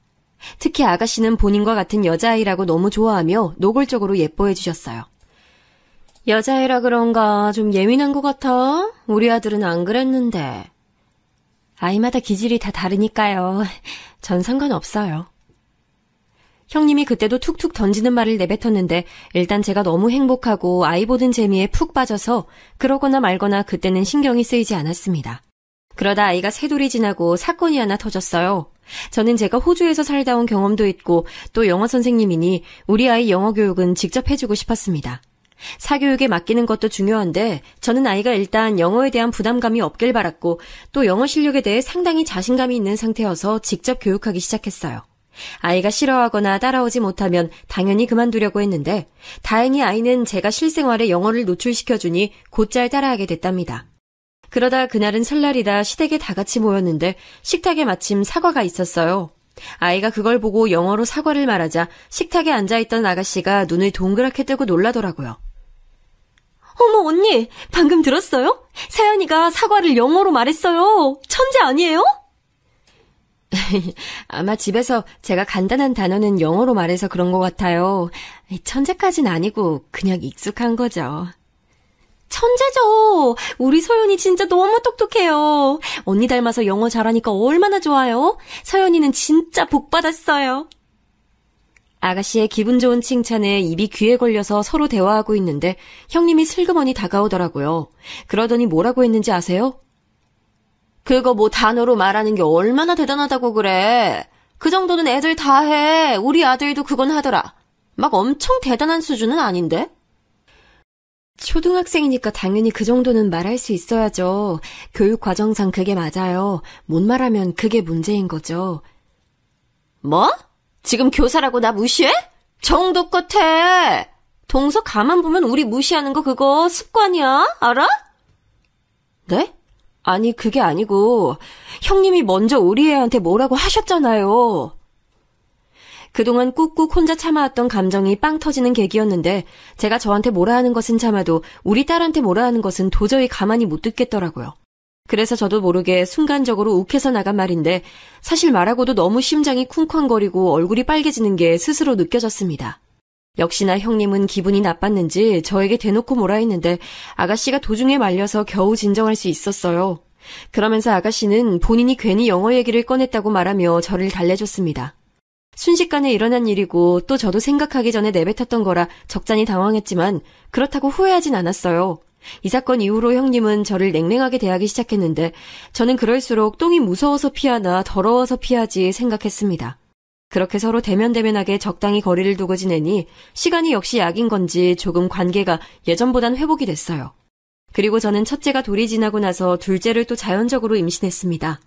특히 아가씨는 본인과 같은 여자아이라고 너무 좋아하며 노골적으로 예뻐해 주셨어요. 여자애라 그런가 좀 예민한 것 같아? 우리 아들은 안 그랬는데. 아이마다 기질이 다 다르니까요. 전 상관없어요. 형님이 그때도 툭툭 던지는 말을 내뱉었는데 일단 제가 너무 행복하고 아이 보는 재미에 푹 빠져서 그러거나 말거나 그때는 신경이 쓰이지 않았습니다. 그러다 아이가 세 돌이 지나고 사건이 하나 터졌어요. 저는 제가 호주에서 살다 온 경험도 있고 또 영어 선생님이니 우리 아이 영어 교육은 직접 해주고 싶었습니다. 사교육에 맡기는 것도 중요한데 저는 아이가 일단 영어에 대한 부담감이 없길 바랐고 또 영어 실력에 대해 상당히 자신감이 있는 상태여서 직접 교육하기 시작했어요. 아이가 싫어하거나 따라오지 못하면 당연히 그만두려고 했는데 다행히 아이는 제가 실생활에 영어를 노출시켜주니 곧잘 따라하게 됐답니다. 그러다 그날은 설날이라 시댁에 다 같이 모였는데 식탁에 마침 사과가 있었어요. 아이가 그걸 보고 영어로 사과를 말하자 식탁에 앉아있던 아가씨가 눈을 동그랗게 뜨고 놀라더라고요. 어머 언니, 방금 들었어요? 세연이가 사과를 영어로 말했어요. 천재 아니에요? 아마 집에서 제가 간단한 단어는 영어로 말해서 그런 것 같아요. 천재까진 아니고 그냥 익숙한 거죠. 천재죠. 우리 서연이 진짜 너무 똑똑해요. 언니 닮아서 영어 잘하니까 얼마나 좋아요. 서연이는 진짜 복 받았어요. 아가씨의 기분 좋은 칭찬에 입이 귀에 걸려서 서로 대화하고 있는데 형님이 슬그머니 다가오더라고요. 그러더니 뭐라고 했는지 아세요? 그거 뭐 단어로 말하는 게 얼마나 대단하다고 그래. 그 정도는 애들 다 해. 우리 아들도 그건 하더라. 막 엄청 대단한 수준은 아닌데? 초등학생이니까 당연히 그 정도는 말할 수 있어야죠. 교육 과정상 그게 맞아요. 못 말하면 그게 문제인 거죠. 뭐? 지금 교사라고 나 무시해? 정도껏 해. 동서 가만 보면 우리 무시하는 거 그거 습관이야. 알아? 네? 아니 그게 아니고 형님이 먼저 우리 애한테 뭐라고 하셨잖아요. 그동안 꾹꾹 혼자 참아왔던 감정이 빵 터지는 계기였는데 제가 저한테 뭐라 하는 것은 참아도 우리 딸한테 뭐라 하는 것은 도저히 가만히 못 듣겠더라고요. 그래서 저도 모르게 순간적으로 욱해서 나간 말인데 사실 말하고도 너무 심장이 쿵쾅거리고 얼굴이 빨개지는 게 스스로 느껴졌습니다. 역시나 형님은 기분이 나빴는지 저에게 대놓고 뭐라 했는데 아가씨가 도중에 말려서 겨우 진정할 수 있었어요. 그러면서 아가씨는 본인이 괜히 영어 얘기를 꺼냈다고 말하며 저를 달래줬습니다. 순식간에 일어난 일이고 또 저도 생각하기 전에 내뱉었던 거라 적잖이 당황했지만 그렇다고 후회하진 않았어요. 이 사건 이후로 형님은 저를 냉랭하게 대하기 시작했는데 저는 그럴수록 똥이 무서워서 피하나 더러워서 피하지 생각했습니다. 그렇게 서로 대면대면하게 적당히 거리를 두고 지내니 시간이 역시 약인 건지 조금 관계가 예전보단 회복이 됐어요. 그리고 저는 첫째가 돌이 지나고 나서 둘째를 또 자연적으로 임신했습니다.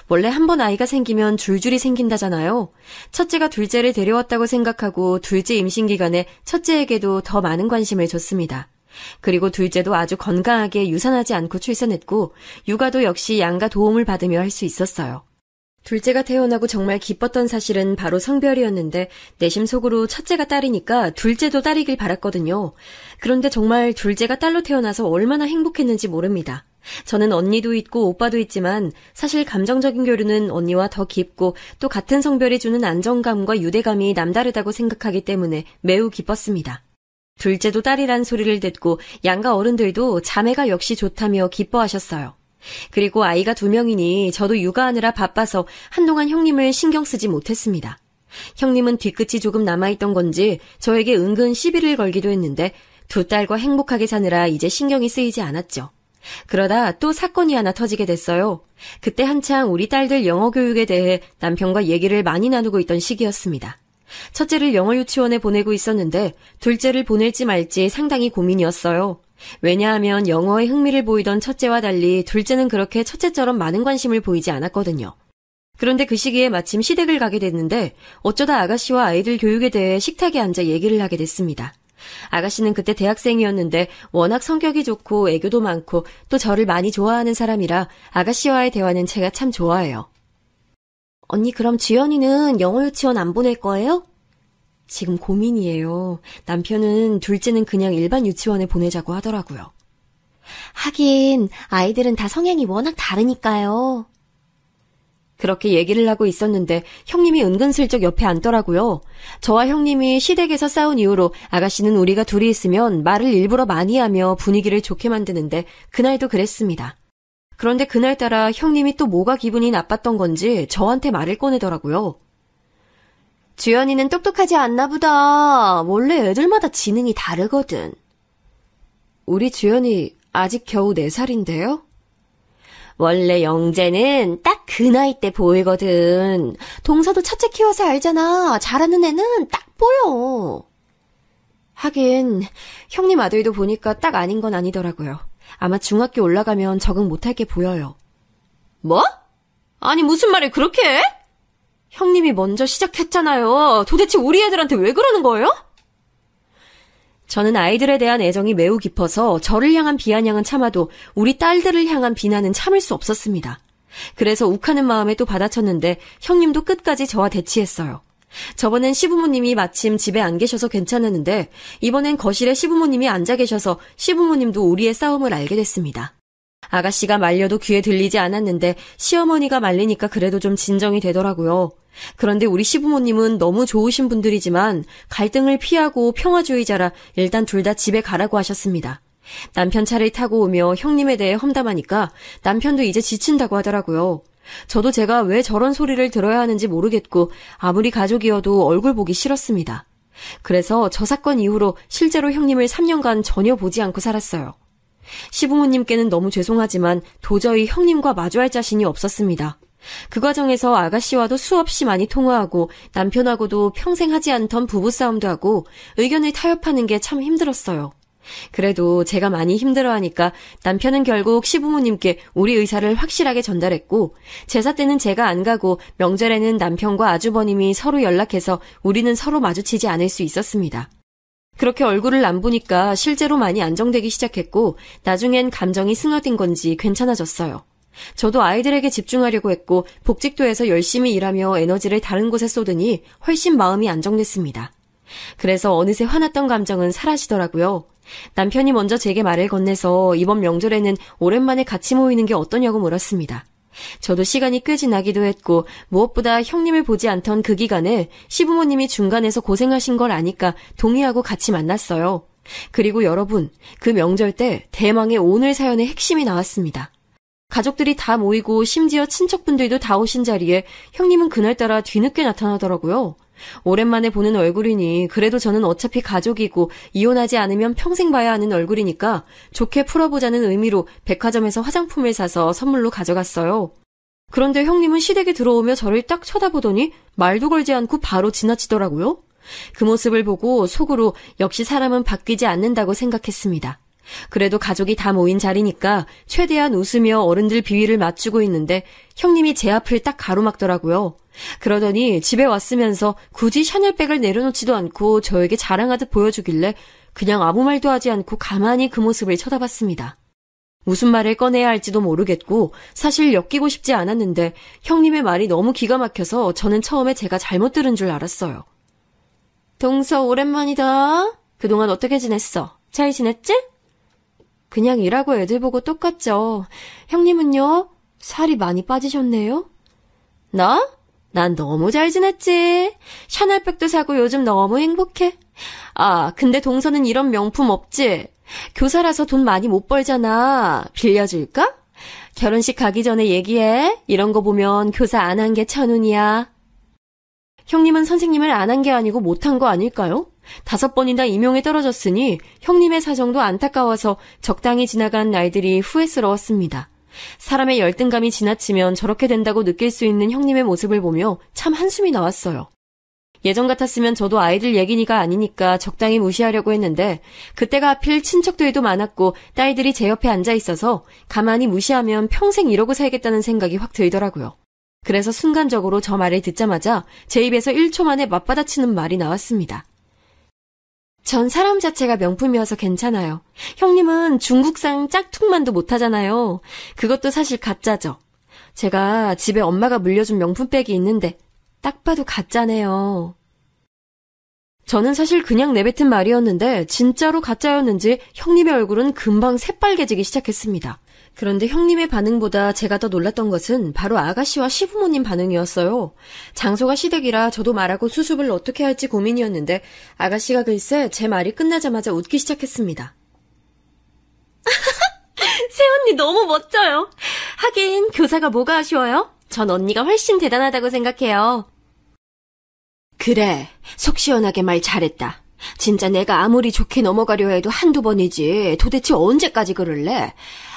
원래 한 번 아이가 생기면 줄줄이 생긴다잖아요. 첫째가 둘째를 데려왔다고 생각하고 둘째 임신 기간에 첫째에게도 더 많은 관심을 줬습니다. 그리고 둘째도 아주 건강하게 유산하지 않고 출산했고 육아도 역시 양가 도움을 받으며 할 수 있었어요. 둘째가 태어나고 정말 기뻤던 사실은 바로 성별이었는데 내심 속으로 첫째가 딸이니까 둘째도 딸이길 바랐거든요. 그런데 정말 둘째가 딸로 태어나서 얼마나 행복했는지 모릅니다. 저는 언니도 있고 오빠도 있지만 사실 감정적인 교류는 언니와 더 깊고 또 같은 성별이 주는 안정감과 유대감이 남다르다고 생각하기 때문에 매우 기뻤습니다. 둘째도 딸이란 소리를 듣고 양가 어른들도 자매가 역시 좋다며 기뻐하셨어요. 그리고 아이가 2명이니 저도 육아하느라 바빠서 한동안 형님을 신경 쓰지 못했습니다. 형님은 뒤끝이 조금 남아있던 건지 저에게 은근 시비를 걸기도 했는데 두 딸과 행복하게 사느라 이제 신경이 쓰이지 않았죠. 그러다 또 사건이 하나 터지게 됐어요. 그때 한창 우리 딸들 영어 교육에 대해 남편과 얘기를 많이 나누고 있던 시기였습니다. 첫째를 영어 유치원에 보내고 있었는데 둘째를 보낼지 말지 상당히 고민이었어요. 왜냐하면 영어에 흥미를 보이던 첫째와 달리 둘째는 그렇게 첫째처럼 많은 관심을 보이지 않았거든요. 그런데 그 시기에 마침 시댁을 가게 됐는데 어쩌다 아가씨와 아이들 교육에 대해 식탁에 앉아 얘기를 하게 됐습니다. 아가씨는 그때 대학생이었는데 워낙 성격이 좋고 애교도 많고 또 저를 많이 좋아하는 사람이라 아가씨와의 대화는 제가 참 좋아해요. 언니 그럼 주연이는 영어 유치원 안 보낼 거예요? 지금 고민이에요. 남편은 둘째는 그냥 일반 유치원에 보내자고 하더라고요. 하긴 아이들은 다 성향이 워낙 다르니까요. 그렇게 얘기를 하고 있었는데 형님이 은근슬쩍 옆에 앉더라고요. 저와 형님이 시댁에서 싸운 이후로 아가씨는 우리가 둘이 있으면 말을 일부러 많이 하며 분위기를 좋게 만드는데 그날도 그랬습니다. 그런데 그날따라 형님이 또 뭐가 기분이 나빴던 건지 저한테 말을 꺼내더라고요. 주연이는 똑똑하지 않나 보다. 원래 애들마다 지능이 다르거든. 우리 주연이 아직 겨우 4살인데요? 원래 영재는 딱 그 나이 때 보이거든. 동서도 첫째 키워서 알잖아. 잘하는 애는 딱 보여. 하긴 형님 아들도 보니까 딱 아닌 건 아니더라고요. 아마 중학교 올라가면 적응 못할 게 보여요. 뭐? 아니 무슨 말을 그렇게 해? 형님이 먼저 시작했잖아요. 도대체 우리 애들한테 왜 그러는 거예요? 저는 아이들에 대한 애정이 매우 깊어서 저를 향한 비아냥은 참아도 우리 딸들을 향한 비난은 참을 수 없었습니다. 그래서 욱하는 마음에 또 받아쳤는데 형님도 끝까지 저와 대치했어요. 저번엔 시부모님이 마침 집에 안 계셔서 괜찮았는데 이번엔 거실에 시부모님이 앉아 계셔서 시부모님도 우리의 싸움을 알게 됐습니다. 아가씨가 말려도 귀에 들리지 않았는데 시어머니가 말리니까 그래도 좀 진정이 되더라고요. 그런데 우리 시부모님은 너무 좋으신 분들이지만 갈등을 피하고 평화주의자라 일단 둘 다 집에 가라고 하셨습니다. 남편 차를 타고 오며 형님에 대해 험담하니까 남편도 이제 지친다고 하더라고요. 저도 제가 왜 저런 소리를 들어야 하는지 모르겠고 아무리 가족이어도 얼굴 보기 싫었습니다. 그래서 저 사건 이후로 실제로 형님을 3년간 전혀 보지 않고 살았어요. 시부모님께는 너무 죄송하지만 도저히 형님과 마주할 자신이 없었습니다. 그 과정에서 아가씨와도 수없이 많이 통화하고 남편하고도 평생 하지 않던 부부싸움도 하고 의견을 타협하는 게 참 힘들었어요. 그래도 제가 많이 힘들어하니까 남편은 결국 시부모님께 우리 의사를 확실하게 전달했고 제사 때는 제가 안 가고 명절에는 남편과 아주버님이 서로 연락해서 우리는 서로 마주치지 않을 수 있었습니다. 그렇게 얼굴을 안 보니까 실제로 많이 안정되기 시작했고 나중엔 감정이 승화된 건지 괜찮아졌어요. 저도 아이들에게 집중하려고 했고 복직도에서 열심히 일하며 에너지를 다른 곳에 쏟으니 훨씬 마음이 안정됐습니다. 그래서 어느새 화났던 감정은 사라지더라고요. 남편이 먼저 제게 말을 건네서 이번 명절에는 오랜만에 같이 모이는 게 어떠냐고 물었습니다. 저도 시간이 꽤 지나기도 했고 무엇보다 형님을 보지 않던 그 기간에 시부모님이 중간에서 고생하신 걸 아니까 동의하고 같이 만났어요. 그리고 여러분, 그 명절 때 대망의 오늘 사연의 핵심이 나왔습니다. 가족들이 다 모이고 심지어 친척분들도 다 오신 자리에 형님은 그날따라 뒤늦게 나타나더라고요. 오랜만에 보는 얼굴이니 그래도 저는 어차피 가족이고 이혼하지 않으면 평생 봐야 하는 얼굴이니까 좋게 풀어보자는 의미로 백화점에서 화장품을 사서 선물로 가져갔어요. 그런데 형님은 시댁에 들어오며 저를 딱 쳐다보더니 말도 걸지 않고 바로 지나치더라고요. 그 모습을 보고 속으로 역시 사람은 바뀌지 않는다고 생각했습니다. 그래도 가족이 다 모인 자리니까 최대한 웃으며 어른들 비위를 맞추고 있는데 형님이 제 앞을 딱 가로막더라고요. 그러더니 집에 왔으면서 굳이 샤넬백을 내려놓지도 않고 저에게 자랑하듯 보여주길래 그냥 아무 말도 하지 않고 가만히 그 모습을 쳐다봤습니다. 무슨 말을 꺼내야 할지도 모르겠고 사실 엮이고 싶지 않았는데 형님의 말이 너무 기가 막혀서 저는 처음에 제가 잘못 들은 줄 알았어요. 동서 오랜만이다. 그동안 어떻게 지냈어? 잘 지냈지? 그냥 일하고 애들 보고 똑같죠. 형님은요? 살이 많이 빠지셨네요? 나? 난 너무 잘 지냈지. 샤넬백도 사고 요즘 너무 행복해. 아, 근데 동서는 이런 명품 없지? 교사라서 돈 많이 못 벌잖아. 빌려줄까? 결혼식 가기 전에 얘기해. 이런 거 보면 교사 안 한 게 천운이야. 형님은 선생님을 안 한 게 아니고 못한 거 아닐까요? 5번이나 임용에 떨어졌으니 형님의 사정도 안타까워서 적당히 지나간 날들이 후회스러웠습니다. 사람의 열등감이 지나치면 저렇게 된다고 느낄 수 있는 형님의 모습을 보며 참 한숨이 나왔어요. 예전 같았으면 저도 아이들 얘기니까 아니니까 적당히 무시하려고 했는데 그때가 하필 친척들도 많았고 딸들이 제 옆에 앉아 있어서 가만히 무시하면 평생 이러고 살겠다는 생각이 확 들더라고요. 그래서 순간적으로 저 말을 듣자마자 제 입에서 1초 만에 맞받아치는 말이 나왔습니다. 전 사람 자체가 명품이어서 괜찮아요. 형님은 중국상 짝퉁만도 못하잖아요. 그것도 사실 가짜죠. 제가 집에 엄마가 물려준 명품백이 있는데 딱 봐도 가짜네요. 저는 사실 그냥 내뱉은 말이었는데 진짜로 가짜였는지 형님의 얼굴은 금방 새빨개지기 시작했습니다. 그런데 형님의 반응보다 제가 더 놀랐던 것은 바로 아가씨와 시부모님 반응이었어요. 장소가 시댁이라 저도 말하고 수습을 어떻게 할지 고민이었는데 아가씨가 글쎄 제 말이 끝나자마자 웃기 시작했습니다. 새언니 너무 멋져요. 하긴 교사가 뭐가 아쉬워요? 전 언니가 훨씬 대단하다고 생각해요. 그래, 속 시원하게 말 잘했다. 진짜 내가 아무리 좋게 넘어가려 해도 한두 번이지 도대체 언제까지 그럴래?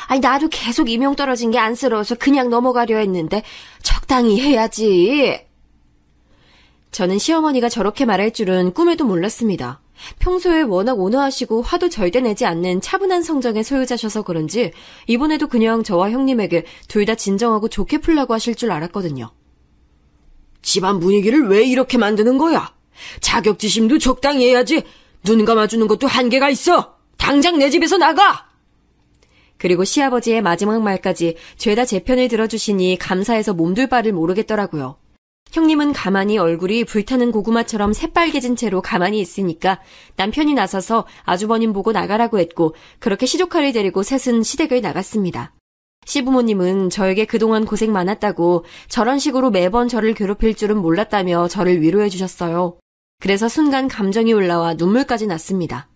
아니 나도 계속 임용 떨어진 게 안쓰러워서 그냥 넘어가려 했는데 적당히 해야지. 저는 시어머니가 저렇게 말할 줄은 꿈에도 몰랐습니다. 평소에 워낙 온화하시고 화도 절대 내지 않는 차분한 성정의 소유자셔서 그런지 이번에도 그냥 저와 형님에게 둘 다 진정하고 좋게 풀라고 하실 줄 알았거든요. 집안 분위기를 왜 이렇게 만드는 거야? 자격지심도 적당히 해야지. 눈 감아주는 것도 한계가 있어. 당장 내 집에서 나가! 그리고 시아버지의 마지막 말까지 죄다 제 편을 들어주시니 감사해서 몸둘 바를 모르겠더라고요. 형님은 가만히 얼굴이 불타는 고구마처럼 새빨개진 채로 가만히 있으니까 남편이 나서서 아주버님 보고 나가라고 했고 그렇게 시조카를 데리고 셋은 시댁을 나갔습니다. 시부모님은 저에게 그동안 고생 많았다고 저런 식으로 매번 저를 괴롭힐 줄은 몰랐다며 저를 위로해 주셨어요. 그래서 순간 감정이 올라와 눈물까지 났습니다.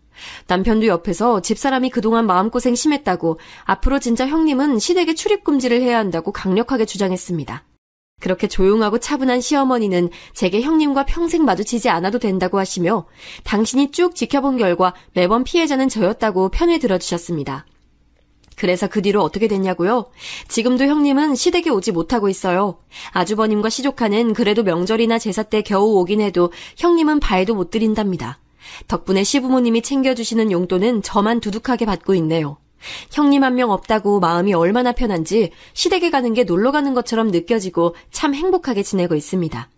남편도 옆에서 집사람이 그동안 마음고생 심했다고 앞으로 진짜 형님은 시댁에 출입금지를 해야 한다고 강력하게 주장했습니다. 그렇게 조용하고 차분한 시어머니는 제게 형님과 평생 마주치지 않아도 된다고 하시며 당신이 쭉 지켜본 결과 매번 피해자는 저였다고 편을 들어주셨습니다. 그래서 그 뒤로 어떻게 됐냐고요? 지금도 형님은 시댁에 오지 못하고 있어요. 아주버님과 시조카는 그래도 명절이나 제사 때 겨우 오긴 해도 형님은 발도 못 들인답니다. 덕분에 시부모님이 챙겨주시는 용돈은 저만 두둑하게 받고 있네요. 형님 한 명 없다고 마음이 얼마나 편한지 시댁에 가는 게 놀러 가는 것처럼 느껴지고 참 행복하게 지내고 있습니다.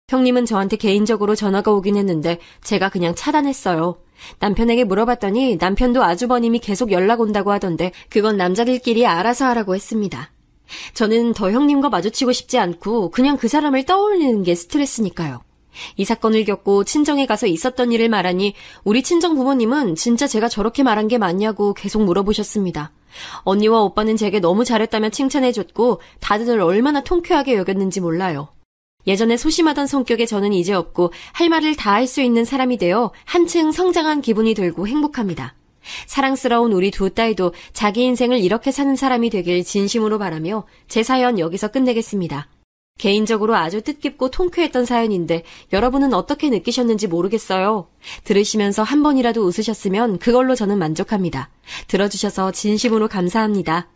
형님은 저한테 개인적으로 전화가 오긴 했는데 제가 그냥 차단했어요. 남편에게 물어봤더니 남편도 아주버님이 계속 연락 온다고 하던데 그건 남자들끼리 알아서 하라고 했습니다. 저는 더 형님과 마주치고 싶지 않고 그냥 그 사람을 떠올리는 게 스트레스니까요. 이 사건을 겪고 친정에 가서 있었던 일을 말하니 우리 친정 부모님은 진짜 제가 저렇게 말한 게 맞냐고 계속 물어보셨습니다. 언니와 오빠는 제게 너무 잘했다며 칭찬해줬고 다들 얼마나 통쾌하게 여겼는지 몰라요. 예전에 소심하던 성격의 저는 이제 없고 할 말을 다 할 수 있는 사람이 되어 한층 성장한 기분이 들고 행복합니다. 사랑스러운 우리 두 딸도 자기 인생을 이렇게 사는 사람이 되길 진심으로 바라며 제 사연 여기서 끝내겠습니다. 개인적으로 아주 뜻깊고 통쾌했던 사연인데 여러분은 어떻게 느끼셨는지 모르겠어요. 들으시면서 한 번이라도 웃으셨으면 그걸로 저는 만족합니다. 들어주셔서 진심으로 감사합니다.